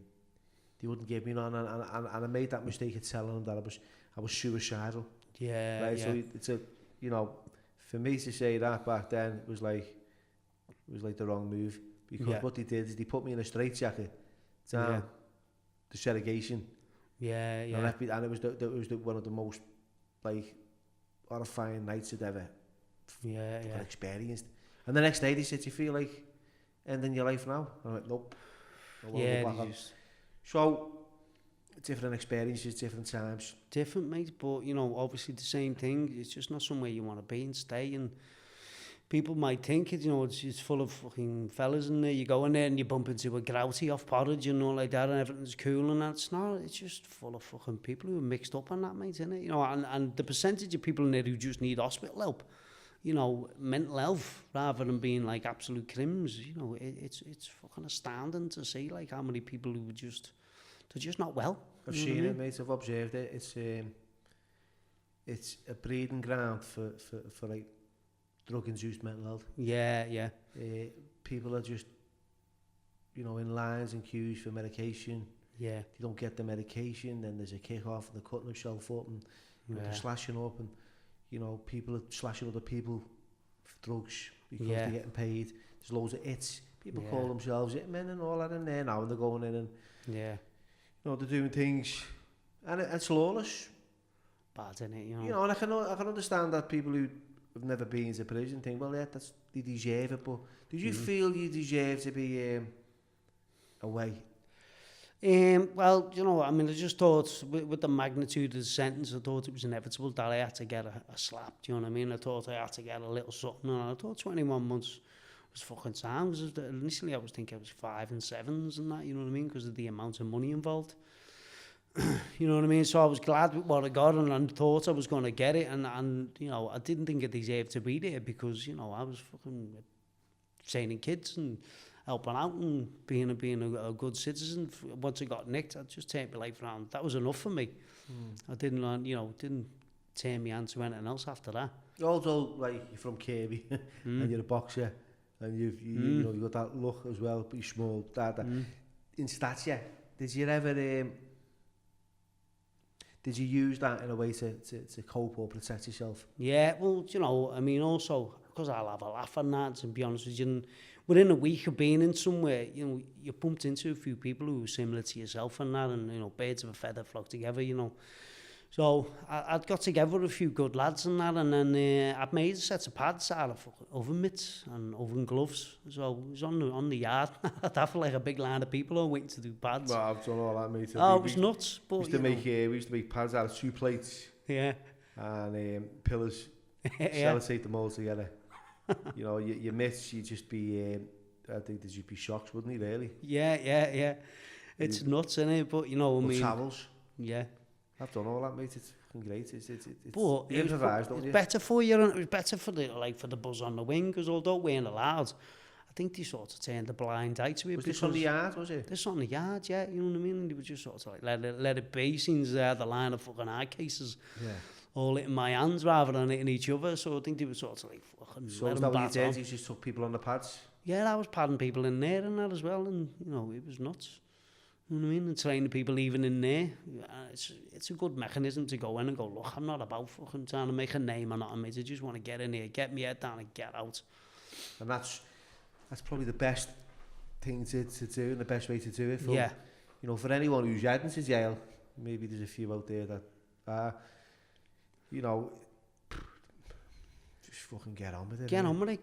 wouldn't give me none, and I made that mistake of telling them that I was suicidal. So it's a, you know, for me to say that back then, it was like the wrong move, because what they did is they put me in a straitjacket down the segregation. And it was one of the most, like, horrifying nights I'd ever experienced. And the next day they said, you feel like ending your life now? I'm like, nope. So different experiences, different times. Different, mate, but, you know, obviously the same thing. It's just not somewhere you want to be and stay, and people might think it, you know, it's full of fucking fellas in there. You go in there and you bump into a grouty off Porridge and all like that, and everything's cool and that. It's not, it's just full of fucking people who are mixed up on that, mate, isn't it? You know, and the percentage of people in there who just need hospital help, you know, mental health, rather than being like absolute crims, you know, it's fucking astounding to see, like, how many people who they're just not well. I've seen it, mate. I've observed it. It's a breeding ground for like drug-induced mental health. People are just, you know, in lines and queues for medication. They don't get the medication, then there's a kick-off, and they're cutting themselves up, and they're slashing up, and, you know, people are slashing other people for drugs because they're getting paid. There's loads of hits. People call themselves hitmen and all that in there now, and they're going in and you know, they're doing things, and it's lawless. Bad, isn't it? You know. You know, and I can understand that people who have never been to prison think, well, yeah, they deserve it. But did you feel you deserve to be away? Well, you know, I mean, I just thought with the magnitude of the sentence, I thought it was inevitable that I had to get a slap. Do you know what I mean? I thought I had to get a little something, and I thought 21 months was fucking time. Because initially I was thinking it was 5 and 7s and that, you know what I mean, because of the amount of money involved. You know what I mean? So I was glad with what I got, and I thought I was going to get it, and you know, I didn't think I deserved to be there because, you know, I was fucking training kids and helping out and being a good citizen. Once I got nicked, I just turned my life around. That was enough for me. I didn't learn, you know, didn't turn my hand to anything else after that. Also, like, you're from Kirby and you're a boxer, and you know, you got that look as well, but you're small. In stature, did you ever did you use that in a way to cope or protect yourself? Yeah, well, you know, I mean, also, because I'll have a laugh and that, to be honest with you, and within a week of being in somewhere, you know, you bumped into a few people who were similar to yourself and that, and, you know, birds of a feather flock together, you know. So I'd got together with a few good lads and that, and then I'd made a set of pads out of oven mitts and oven gloves. So it was on the yard. I'd have like a big line of people all waiting to do pads. Well, I've done all that, mate. It was nuts. But, we used to make pads out of 2 plates. Yeah. And pillars. Sellotape them all together. You know, your mitts, you'd just be, I think there'd just be shocks, wouldn't you, really? Yeah. It's nuts, isn't it? But, you know, I mean... towels. Yeah. I've done all that, mate. It's fucking great. It's improvised, don't you? It's better for you, and it was better for the buzz on the wing, because although we weren't allowed, I think they sort of turned a blind eye to it. Was this on the yard, was it? This on the yard, yeah, you know what I mean? And they were just sort of like, let it be, since they had the line of fucking eye cases all hitting my hands rather than hitting each other, so I think they were sort of like, fucking so is that what you did? You just took people on the pads? Yeah, I was padding people in there and that as well, and, you know, it was nuts. You know what I mean? And training people even in there. It's a good mechanism to go in and go, look, I'm not about fucking trying to make a name or nothing, mate. I just want to get in here, get my head down and get out. And that's probably the best thing to do and the best way to do it. You know, for anyone who's heading to jail, maybe there's a few out there that, you know, just fucking get on with it. Get on with it.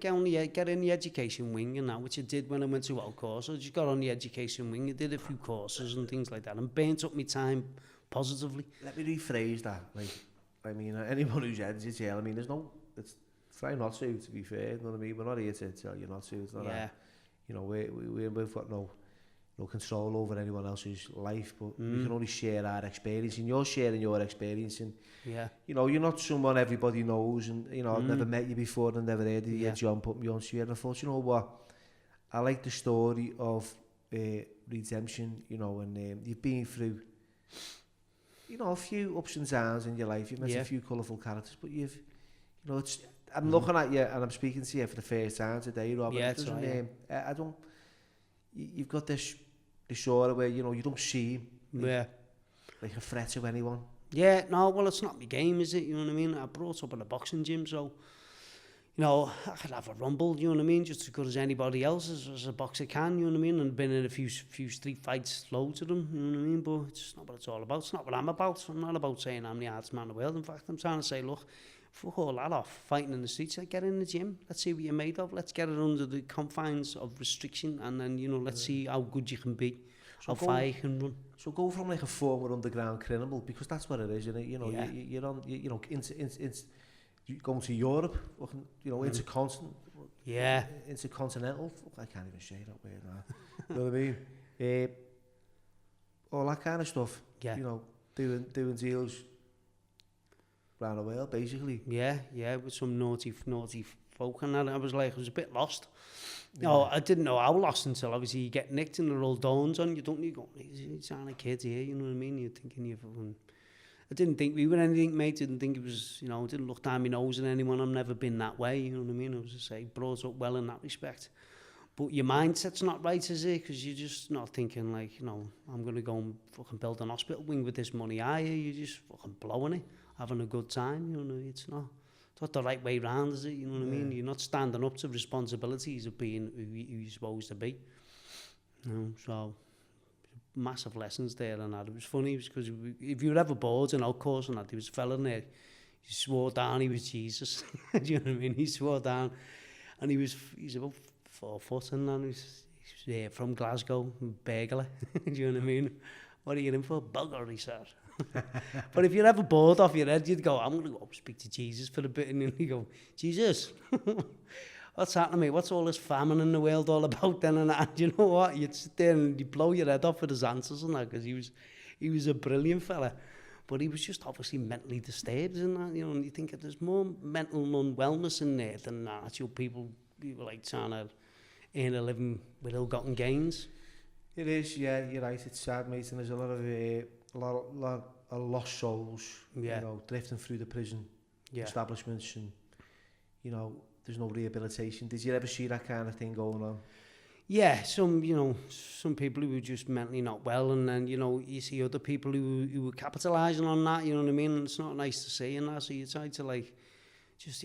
Get in the education wing and that, which I did when I went to Wild Course. I just got on the education wing. I did a few courses and things like that, and burnt up my time positively. Let me rephrase that. Like, I mean, anyone who's heading to jail, I mean, it's try not to be fair. You know what I mean? We're not here to tell you not to. It's not that. You know, we've got no control over anyone else's life, but we can only share our experience, and you're sharing your experience, and you know, you're not someone everybody knows, and you know, I've never met you before and never heard of you. John put me on to you, and I thought, you know what, I like the story of redemption, you know, and you've been through, you know, a few ups and downs in your life. You've met a few colourful characters, but you know, I'm looking at you and I'm speaking to you for the first time today, Rob. Yeah, that's right. I don't. You've got this aura where, you know, you don't seem like a threat to anyone. Yeah, no, well, it's not my game, is it? You know what I mean? I brought up in a boxing gym, so, you know, I could have a rumble, you know what I mean? Just as good as anybody else as a boxer can, you know what I mean? And been in a few street fights, loads of them, you know what I mean? But it's not what it's all about. It's not what I'm about. I'm not about saying I'm the hardest man in the world. In fact, I'm trying to say, look, fuck all that off, fighting in the streets, get in the gym, let's see what you're made of, let's get it under the confines of restriction, and then, you know, let's see how good you can be, how far you can run. So go from like a former underground criminal, because that's what it is, isn't it? You know, you're on, you know, going to Europe, you know, intercontinental, I can't even say that word now, you know what I mean? All that kind of stuff, you know, doing deals around the world, basically. Yeah, with some naughty folk, and that I was a bit lost. No, I didn't know how lost until obviously you get nicked and it all dawns on you, don't you? Go, he's a kid here, you know what I mean? You're thinking I didn't think we were anything, mate. Didn't think it was, you know, didn't look down my nose at anyone. I've never been that way, you know what I mean? I was just say brought up well in that respect. But your mindset's not right, is it? Because you're just not thinking like, you know, I'm going to go and fucking build an hospital wing with this money, are you? You're just fucking blowing it, having a good time, you know, it's it's not the right way round, is it? You know what I mean? You're not standing up to responsibilities of being who you're supposed to be. You know, so massive lessons there and that. It was funny because if you were ever bored in our course and that, there was a fella in there, he swore down he was Jesus. Do you know what I mean? He swore down, and he's about 4 foot and that. He's from Glasgow, burglar. Do you know what I mean? What are you in for? Bugger, he said. But if you're ever bored off your head, you'd go, I'm going to go speak to Jesus for a bit. And then you go, Jesus, what's happening, mate? What's all this famine in the world all about then? And you know what? You'd sit there and you'd blow your head off with his answers and that, because he was a brilliant fella. But he was just obviously mentally disturbed and that, you know, and you think there's more mental unwellness in there than actual people like trying to earn a living with ill-gotten gains. It is, yeah, you're right, it's sad, mate, and there's a lot of lost souls, you know, drifting through the prison establishments, and, you know, there's no rehabilitation. Did you ever see that kind of thing going on? Yeah, some people who were just mentally not well, and then, you know, you see other people who were capitalising on that, you know what I mean, and it's not nice to see, and that, so you try to, like, just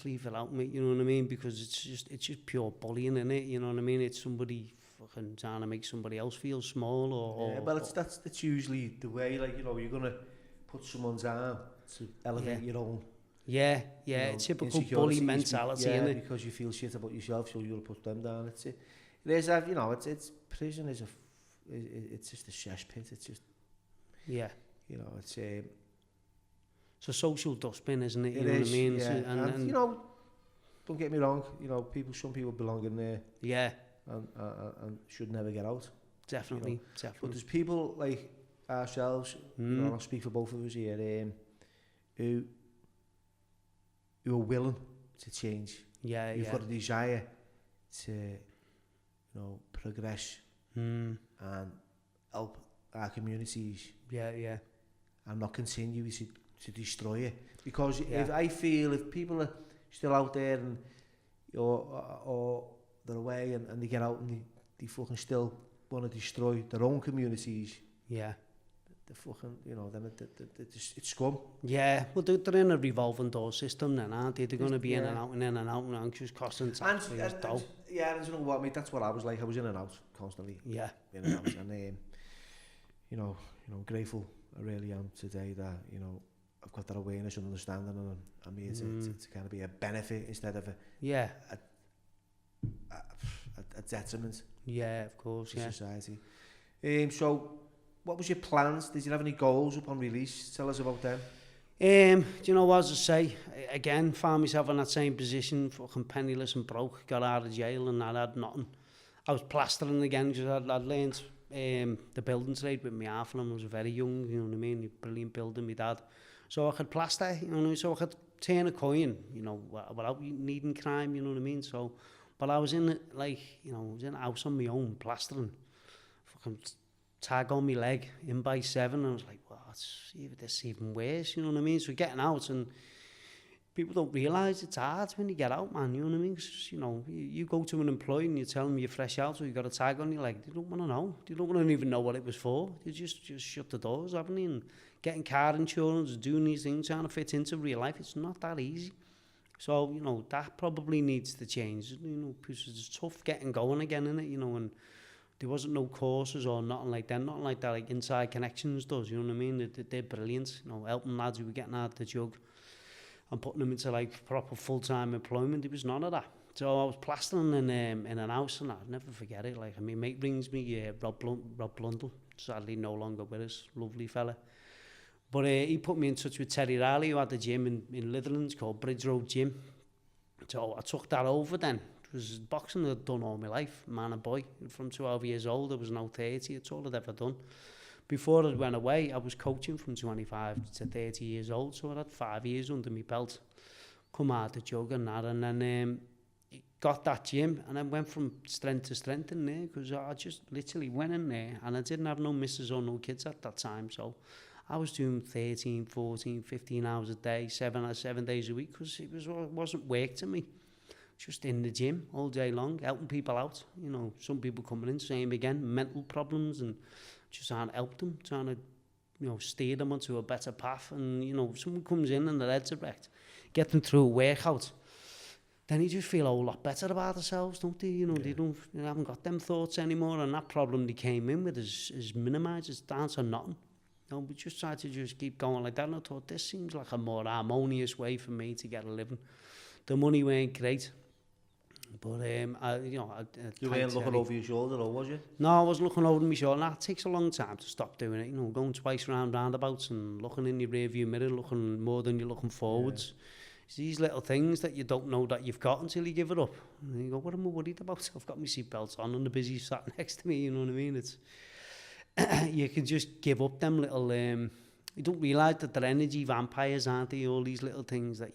leave it out, mate, you know what I mean, because it's just pure bullying, innit, you know what I mean, it's somebody fucking trying to make somebody else feel small, or well, that's usually the way, like, you know, you're gonna put someone down to elevate your own. Yeah, you know, typical bully mentality, innit? Because you feel shit about yourself, so you'll put them down. It is, you know, it's prison is it's just a shesh pit. It's just, you know, it's a social dustbin, isn't it? You know what I mean? Yeah. And you know, don't get me wrong, you know, some people belong in there. Yeah. And should never get out. Definitely, you know? definitely. But there's people like ourselves, you know, I'll speak for both of us here, who are willing to change. You've got a desire to, you know, progress and help our communities. And not continue to destroy it. Because if people are still out there and or they're away and they get out and they fucking still want to destroy their own communities. Yeah. The fucking, you know, then it's scum. Yeah, well, they're in a revolving door system then, aren't they? They're going to be in and out and in and out and anxious, costing tax. And you know what, mate, that's what I was like. I was in and out constantly. Yeah. In and out. And, you know, grateful I really am today that, you know, I've got that awareness and understanding, and I'm here to kind of be a benefit instead of a detriment. Yeah, of course, to society. So, what was your plans? Did you have any goals upon release? Tell us about them. Do you know what, as I say, again, found myself in that same position, fucking penniless and broke, got out of jail and I had nothing. I was plastering again because I'd learned the building trade with my half, and I was very young, you know what I mean, brilliant building, my dad. So I could plaster, you know, so I could turn a coin, you know, without needing crime, you know what I mean. So, but I was in it, like, you know, I was in a house on my own, plastering, fucking tag on my leg, in by 7, and I was like, well, this even worse, you know what I mean. So getting out, and people don't realise it's hard when you get out, man, you know what I mean. Cause, you know, you go to an employee and you tell them you're fresh out, so you got a tag on your leg. They don't want to know. They don't want to even know what it was for. They just shut the doors, haven't they? And getting car insurance, doing these things, trying to fit into real life, it's not that easy. So, you know, that probably needs to change, you know, because it's tough getting going again, innit, you know, and there wasn't no courses or nothing like that like Inside Connections does, you know what I mean? They're brilliant, you know, helping lads who were getting out the jug and putting them into like proper full-time employment. There was none of that. So I was plastering in an house, and I'll never forget it. Like, I mean, mate brings me Rob Butler, sadly no longer with us, lovely fella. But he put me in touch with Terry Riley, who had the gym in Litherlands called Bridge Road Gym. So I took that over then. It was boxing I'd done all my life, man and boy. From 12 years old, I was now 30, it's all I'd ever done. Before I went away, I was coaching from 25 to 30 years old, so I had 5 years under my belt. Come out the jug and that, and then got that gym, and I went from strength to strength in there, because I just literally went in there, and I didn't have no missus or no kids at that time, so I was doing 13, 14, 15 hours a day, 7 days a week, because it wasn't work to me. Just in the gym all day long, helping people out. You know, some people coming in, same again, mental problems, and just trying to help them, trying to, you know, steer them onto a better path. And, you know, if someone comes in and their head's wrecked, get them through a workout, then you just feel a whole lot better about themselves, don't they? You know, they haven't got them thoughts anymore, and that problem they came in with is minimised, it's down to nothing. You know, we just try to just keep going like that, and I thought, this seems like a more harmonious way for me to get a living. The money weren't great, but you weren't looking over your shoulder, or was you? No, I was looking over my shoulder. That takes a long time to stop doing it. You know, going twice round roundabouts and looking in your rear view mirror, looking more than you're looking forwards. Yeah. It's these little things that you don't know that you've got until you give it up. And you go, what am I worried about? I've got my seatbelt on and the busy sat next to me, you know what I mean? It's you can just give up them little... you don't realise that they're energy vampires, aren't they? All these little things that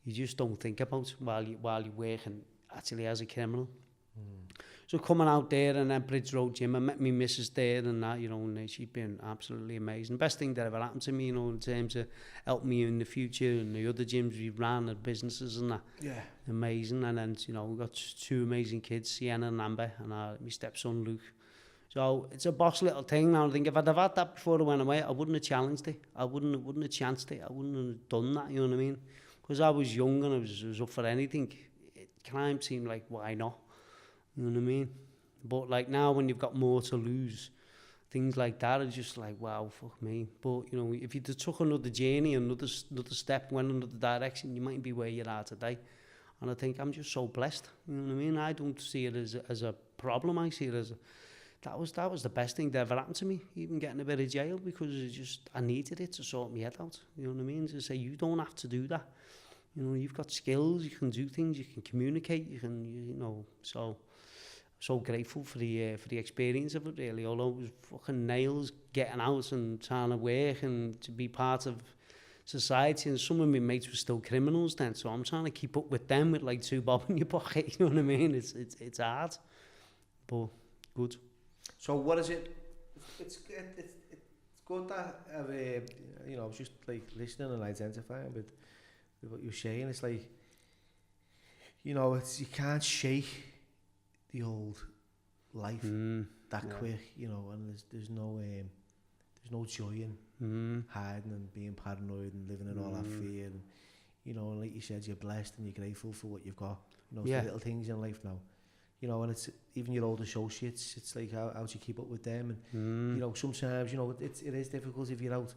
you just don't think about while you're working actually as a criminal. So coming out there and then Bridge Road Gym, I met my missus there and that, you know, and she's been absolutely amazing. Best thing that ever happened to me, you know, in terms of helping me in the future and the other gyms we've ran and businesses and that. Yeah. Amazing. And then, you know, we've got 2 amazing kids, Sienna and Amber, and my stepson Luke. So it's a boss little thing now. I think if I'd have had that before I went away, I wouldn't have challenged it. I wouldn't have chanced it. I wouldn't have done that, you know what I mean? Because I was young and I was up for anything. Crime seemed like, why not? You know what I mean? But like now when you've got more to lose, things like that are just like, wow, fuck me. But, you know, if you took another journey, another step, went another direction, you might be where you are today. And I think I'm just so blessed. You know what I mean? I don't see it as a problem. I see it as that was the best thing that ever happened to me, even getting a bit of jail, because I needed it to sort my head out. You know what I mean? To say, you don't have to do that. You know, you've got skills, you can do things, you can communicate, you know, so grateful for the experience of it, really. Although it was fucking nails getting out and trying to work and to be part of society, and some of my mates were still criminals then, so I'm trying to keep up with them with like 2 bob in your pocket, you know what I mean? It's hard, but good. So what is it? It's good that you know, I was just like listening and identifying with what you're saying. It's like, you know, you can't shake the old life that quick, you know, and there's no joy in hiding and being paranoid and living in all that fear, and you know, and like you said, you're blessed and you're grateful for what you've got, you know, for little things in life now, you know, and it's even your old associates, it's like how do you keep up with them, and you know, sometimes, you know, it is difficult if you're out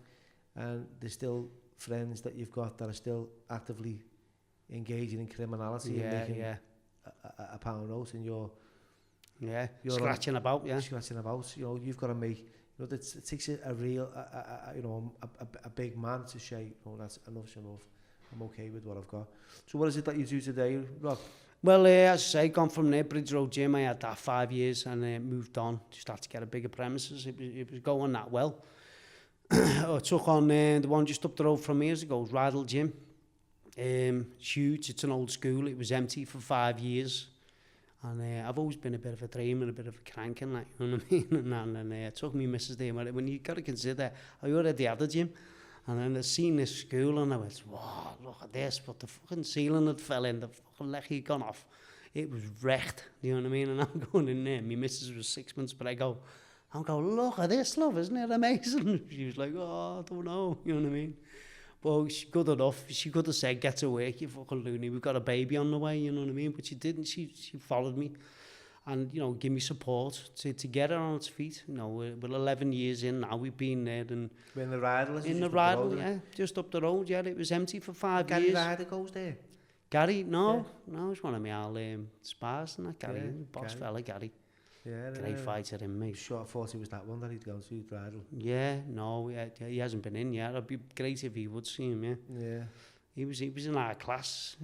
and there's still friends that you've got that are still actively engaging in criminality and making a pound out, and you're scratching about, you know, you've got to make, you know, it takes a real, you know, a big man to say, you know, that's enough's enough, I'm okay with what I've got. So what is it that you do today, Rob? Well, as I say, gone from there, Bridge Road Gym, I had that 5 years and moved on, just had to get a bigger premises, it was going that well. I took on the one just up the road from years ago, Rydal Gym. It's huge, it's an old school, it was empty for 5 years. And I've always been a bit of a dreamer, a bit of a cranking, like, you know what I mean? And I took me missus there, when you got to consider, I already had a gym. And then I seen this school and I went, wow, look at this, but the fucking ceiling had fell in, the fucking leg had gone off. It was wrecked, you know what I mean? And I'm going in there, my missus was 6 months, but I'm going, look at this, love, isn't it amazing? She was like, oh, I don't know, you know what I mean? But she's good enough. She could have said, get to work, you fucking loony, we've got a baby on the way, you know what I mean? But she didn't, she followed me and, you know, give me support to get her on its feet. You know, we're 11 years in now, we've been there. And we're in the Rydal? In the Rydal, yeah, just up the road, yeah, it was empty for 5 years. Gary Ryder goes there? Gary, no, he's one of my old spars and that, Gary, boss fella, Gary. Yeah, great fighter in me. Sure, I thought he was that one that he'd gone to, Rydal. Yeah, no, he hasn't been in yet. It'd be great if he would see him, yeah. He was in our class,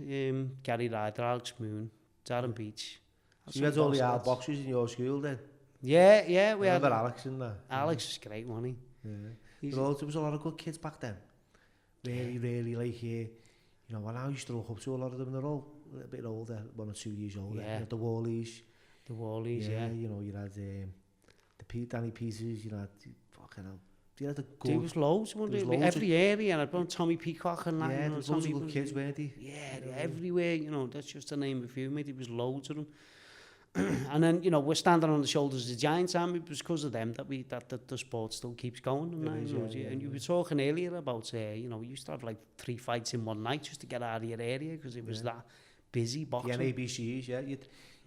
Gary Ryder, Alex Moon, Darren Beach. So you had all the old boxers in your school then? Yeah, we had... Remember Alex in there? Alex was great, wasn't he? Yeah. There was a lot of good kids back then. Really, like, you know, when I used to look up to a lot of them, they're all a little bit older, 1 or 2 years older. Yeah. You had the Wallies. The Wallies, yeah. You know, you had the Danny Pieces, you had, fucking hell. You had the good... There was loads, wasn't there? Every area, and I'd Tommy Peacock and that. Yeah, you know, there was loads of good kids, weren't they? Yeah, everywhere, you know, that's just to name a few, mate. There was loads of them. And then, you know, we're standing on the shoulders of the giants, and it was because of them that the sport still keeps going. And you were talking earlier about, you know, you used to have like 3 fights in one night just to get out of your area because it was that busy boxing. The NABCs, yeah,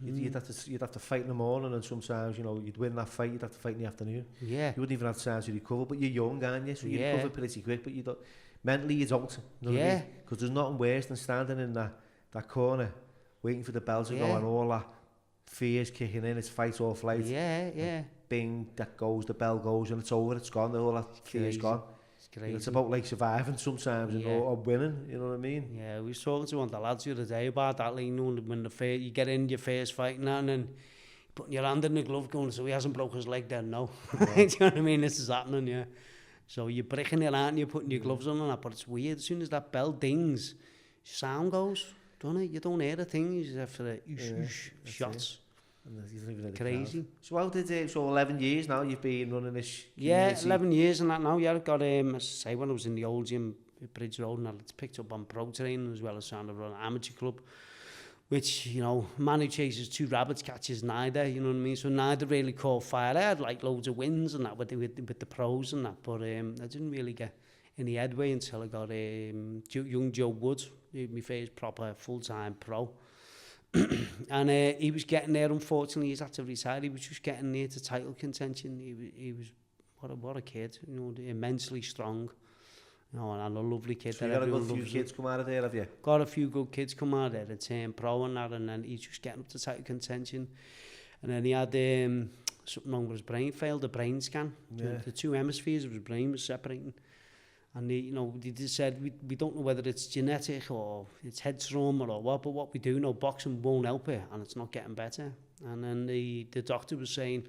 you'd have to fight in the morning, and sometimes, you know, you'd win that fight, you'd have to fight in the afternoon. Yeah. You wouldn't even have time to recover, but you're young, aren't you? So you recover pretty quick, but you don't, mentally you're out. You know what I mean? Because there's nothing worse than standing in that corner, waiting for the bell to go, and all that fear's kicking in, it's fight or flight. Yeah. Bing, the bell goes, and it's over, it's gone, all that fear's gone. It's about like surviving sometimes or winning, you know what I mean? Yeah, we was talking to one of the lads the other day about that, like, you know, when you get in your first fight and then putting your hand in the glove going, so he hasn't broke his leg then, no. Do you know what I mean? This is happening, yeah. So you're breaking your hand, you're putting your gloves on and that, but it's weird. As soon as that bell dings, sound goes, don't it? You don't hear a thing, you just have to shots. Crazy. So how did so 11 years now you've been running this community? Yeah, 11 years and that now. Yeah, I got as I say, when I was in the old gym at Bridge Road, and I picked up on pro training as well as trying to run an amateur club, which, you know, man who chases 2 rabbits catches neither, you know what I mean? So neither really caught fire. I had like loads of wins and that with the pros and that, but I didn't really get any headway until I got young Joe Wood, my first proper full-time pro. And he was getting there, unfortunately. He's had to retire. He was just getting near to title contention. He was what a kid, you know, immensely strong, you know, and a lovely kid. So you got a good few kids come out of there, have you? Got a few good kids come out of there that turned pro and that, and then he's just getting up to title contention. And then he had something wrong with his brain, failed a brain scan. The 2 hemispheres of his brain was separating. And they just said, we don't know whether it's genetic or it's head trauma or what, but what we do know, boxing won't help it, and it's not getting better. And then the doctor was saying,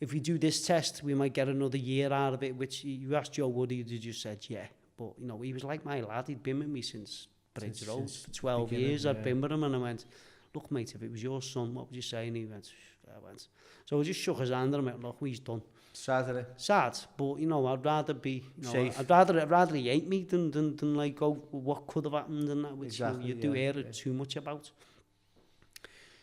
if we do this test, we might get another year out of it, which you asked Joe Woody, he just said, yeah. But, you know, he was like my lad. He'd been with me since Bridge Road for 12 years. I'd been with him, and I went, look, mate, if it was your son, what would you say? And he went, I went. So I just shook his hand and I went, look, he's done. Sad, but, you know, I'd rather be, you know, safe. I'd rather he hate me than like go, what could have happened and that, which you do hear it too much about.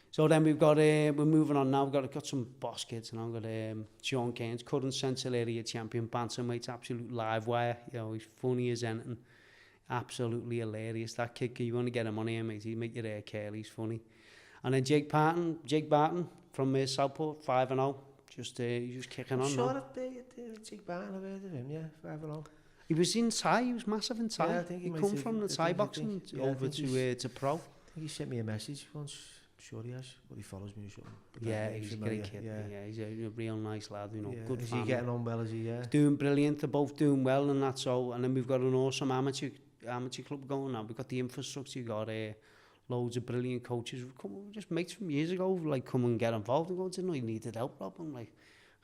So then we've got, we're moving on now. We've got some boss kids, and I've got Sean Cairns, current Central Area champion, bantamweight, absolute live wire. You know, he's funny as anything, absolutely hilarious. That kid, you want to get him on here, mate, he'd make your hair curl, he's funny. And then Jake Barton from Southport, 5-0. He's just kicking on. Sure, Jake Barton, I've heard of him, yeah, 5-0. He was in Thai, he was massive in Thai. Yeah, I think he come from the Thai boxing over to pro. I think he sent me a message once. I'm sure he has, but he follows me or something. Yeah, he's a great kid. Yeah, he's a real nice lad, you know, good Is family. he getting on well, is he? Yeah. He's doing brilliant, they're both doing well, and that's all. And then we've got an awesome amateur club going now. We've got the infrastructure, we've got loads of brilliant coaches. Just mates from years ago, like, come and get involved and go, didn't know you needed help, Rob. I'm like,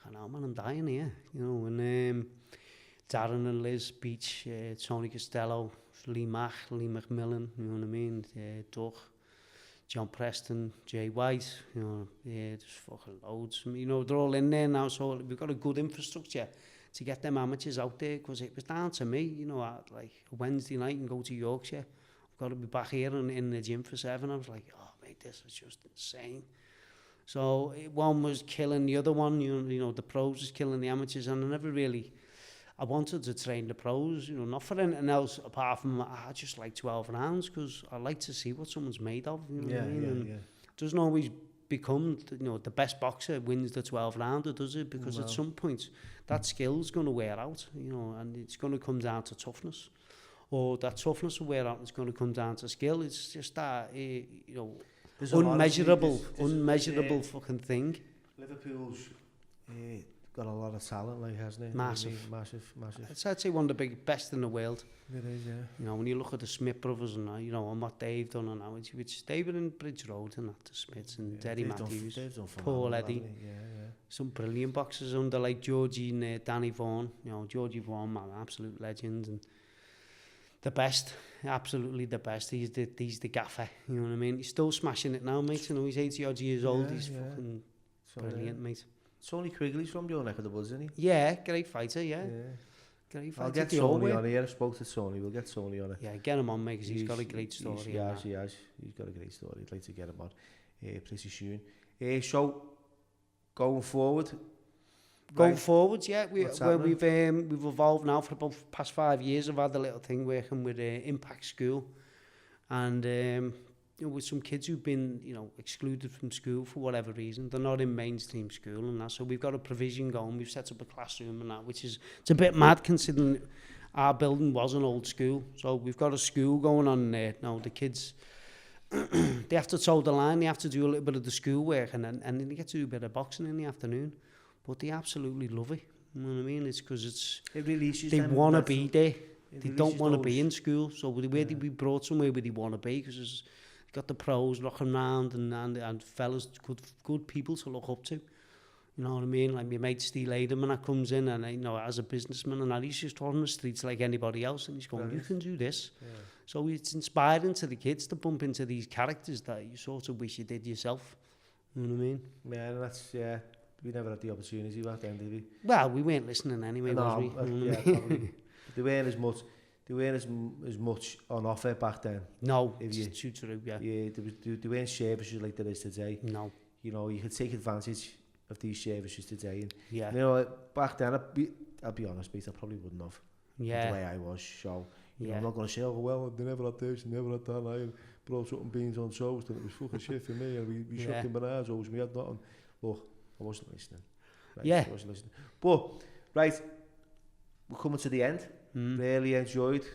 I know, man, I'm dying here, you know. And Darren and Liz Beach, Tony Costello, Lee McMillan, you know what I mean, Doug, John Preston, Jay White, you know, there's fucking loads. You know, they're all in there now, so we've got a good infrastructure to get them amateurs out there, because it was down to me, you know, like a Wednesday night and go to Yorkshire. I've got to be back here in the gym for 7. I was like, oh, mate, this is just insane. So one was killing the other one, you know, the pros was killing the amateurs, and I wanted to train the pros, you know, not for anything else apart from I just like 12 rounds, because I like to see what someone's made of, you know what I mean? It doesn't always become, you know, the best boxer wins the 12 rounder, does it? Because at some point that skill's going to wear out, you know, and it's going to come down to toughness, or that toughness will wear out and it's going to come down to skill. It's just that, you know, unmeasurable fucking thing. Liverpool's got a lot of talent, like, hasn't it? Massive. I'd say one of the best in the world. It is, yeah. You know, when you look at the Smith brothers and, you know, and what they've done and now, which they were in Bridge Road and that, the Smiths and Derry Matthews, Paul Eddy, some brilliant boxers under, like Georgie and Danny Vaughan. You know, Georgie Vaughan, man, absolute legend, and the best, absolutely the best. He's the gaffer, you know what I mean? He's still smashing it now, mate. You know, he's 80 odd years old. He's fucking brilliant, mate. Tony Quigley's from your neck of the woods, isn't he? Yeah, great fighter, yeah. Great fighter. I'll get Tony on here. I spoke to Tony. We'll get Tony on it. Yeah, get him on, mate, because he's got a great story. He has. He's got a great story. I'd like to get him on pretty soon. So, going forward... Going forward, yeah, we've evolved now for about the past 5 years. I've had a little thing working with Impact School, and with some kids who've been, excluded from school for whatever reason. They're not in mainstream school and that, so we've got a provision going. We've set up a classroom and that, it's a bit mad considering our building was an old school. So we've got a school going on there now. The kids, they have to toe the line, they have to do a little bit of the school work, and then they get to do a bit of boxing in the afternoon. But they absolutely love it. You know what I mean? It's because they want to be there. They don't want to be in school. So where they be brought somewhere where they want to be, because they've got the pros rocking around and fellas, good people to look up to. You know what I mean? Like my mate Steve Laderman that comes in, and as a businessman, and he's just on the streets like anybody else, and he's going, you can do this. Yeah. So it's inspiring to the kids to bump into these characters that you sort of wish you did yourself. You know what I mean? Yeah, that's, we never had the opportunity back then, did we? Well, we weren't listening anyway, was we? Probably. They weren't as much on offer back then. No, it's too true, yeah. Yeah, there weren't services like there is today. No. You could take advantage of these services today. And, back then, I'll be honest, mate, I probably wouldn't have. Yeah. The way I was, so... I'm not going to say, oh, well, they never had this, they never had that. I brought something beans on toast, and it was fucking shit for me, and we shook in bananas, we had nothing. Look, I wasn't listening. Right? I wasn't listening. But, right, we're coming to the end. Really enjoyed.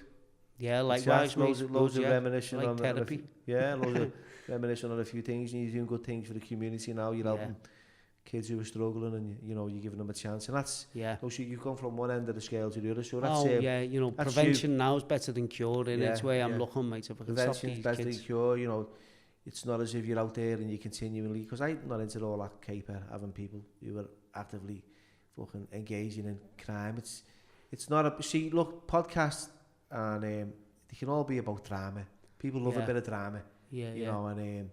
Yeah, likewise, loads of reminiscing like on therapy. Loads of reminiscing on a few things, and you're doing good things for the community now. You're helping kids who are struggling, and you're giving them a chance, and that's you've gone from one end of the scale to the other. So that's prevention now is better than cure, and it's where I'm looking, mate. If I can stop prevention's these better kids. than cure. It's not as if you're out there and you're continually, because I'm not into all that caper, having people who are actively fucking engaging in crime. It's not look, podcasts and they can all be about drama. People love a bit of drama. And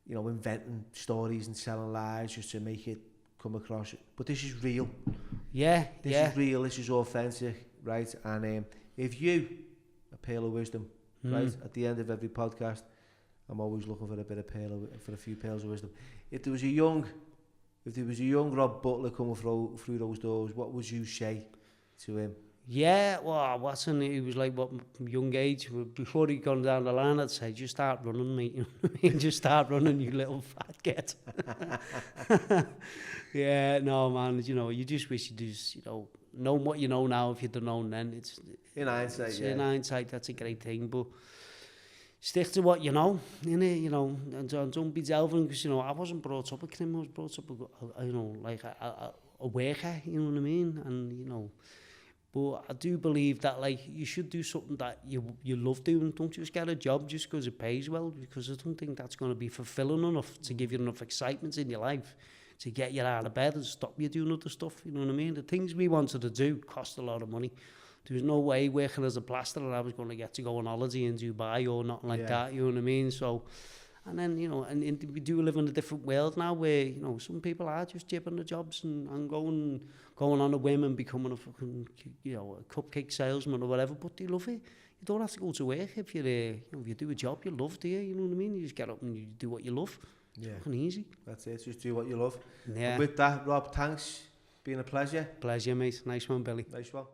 inventing stories and telling lies just to make it come across. But this is real. This is real. This is authentic, right? And if you, a pearl of wisdom, right, at the end of every podcast, I'm always looking for a few pearls of wisdom. If there was a young Rob Butler coming through those doors, what would you say to him? Yeah, well, he was like, what, young age, before he'd gone down the line, I'd say, just start running, mate, you know what I mean? Just start running, you little fat git. Yeah, no, man, you just wish you just, know what you know now if you'd have known then. It's in hindsight, in hindsight, that's a great thing, but stick to what you know, innit, and don't be delving, because, I wasn't brought up a criminal, I was brought up, like a worker, you know what I mean, and, but I do believe that, like, you should do something that you love doing. Don't just get a job just because it pays well, because I don't think that's going to be fulfilling enough to give you enough excitement in your life to get you out of bed and stop you doing other stuff, you know what I mean? The things we wanted to do cost a lot of money. There was no way working as a plasterer I was going to get to go on holiday in Dubai or nothing like that, you know what I mean? So, and then, and we do live in a different world now where, some people are just jibbing the jobs and going on a whim and becoming a fucking, a cupcake salesman or whatever, but they love it. You don't have to go to work if you're, if you do a job you love, do you know what I mean? You just get up and you do what you love. It's fucking easy. That's it, just do what you love. Yeah. And with that, Rob, thanks. Been a pleasure. Pleasure, mate. Nice one, Billy. Nice one.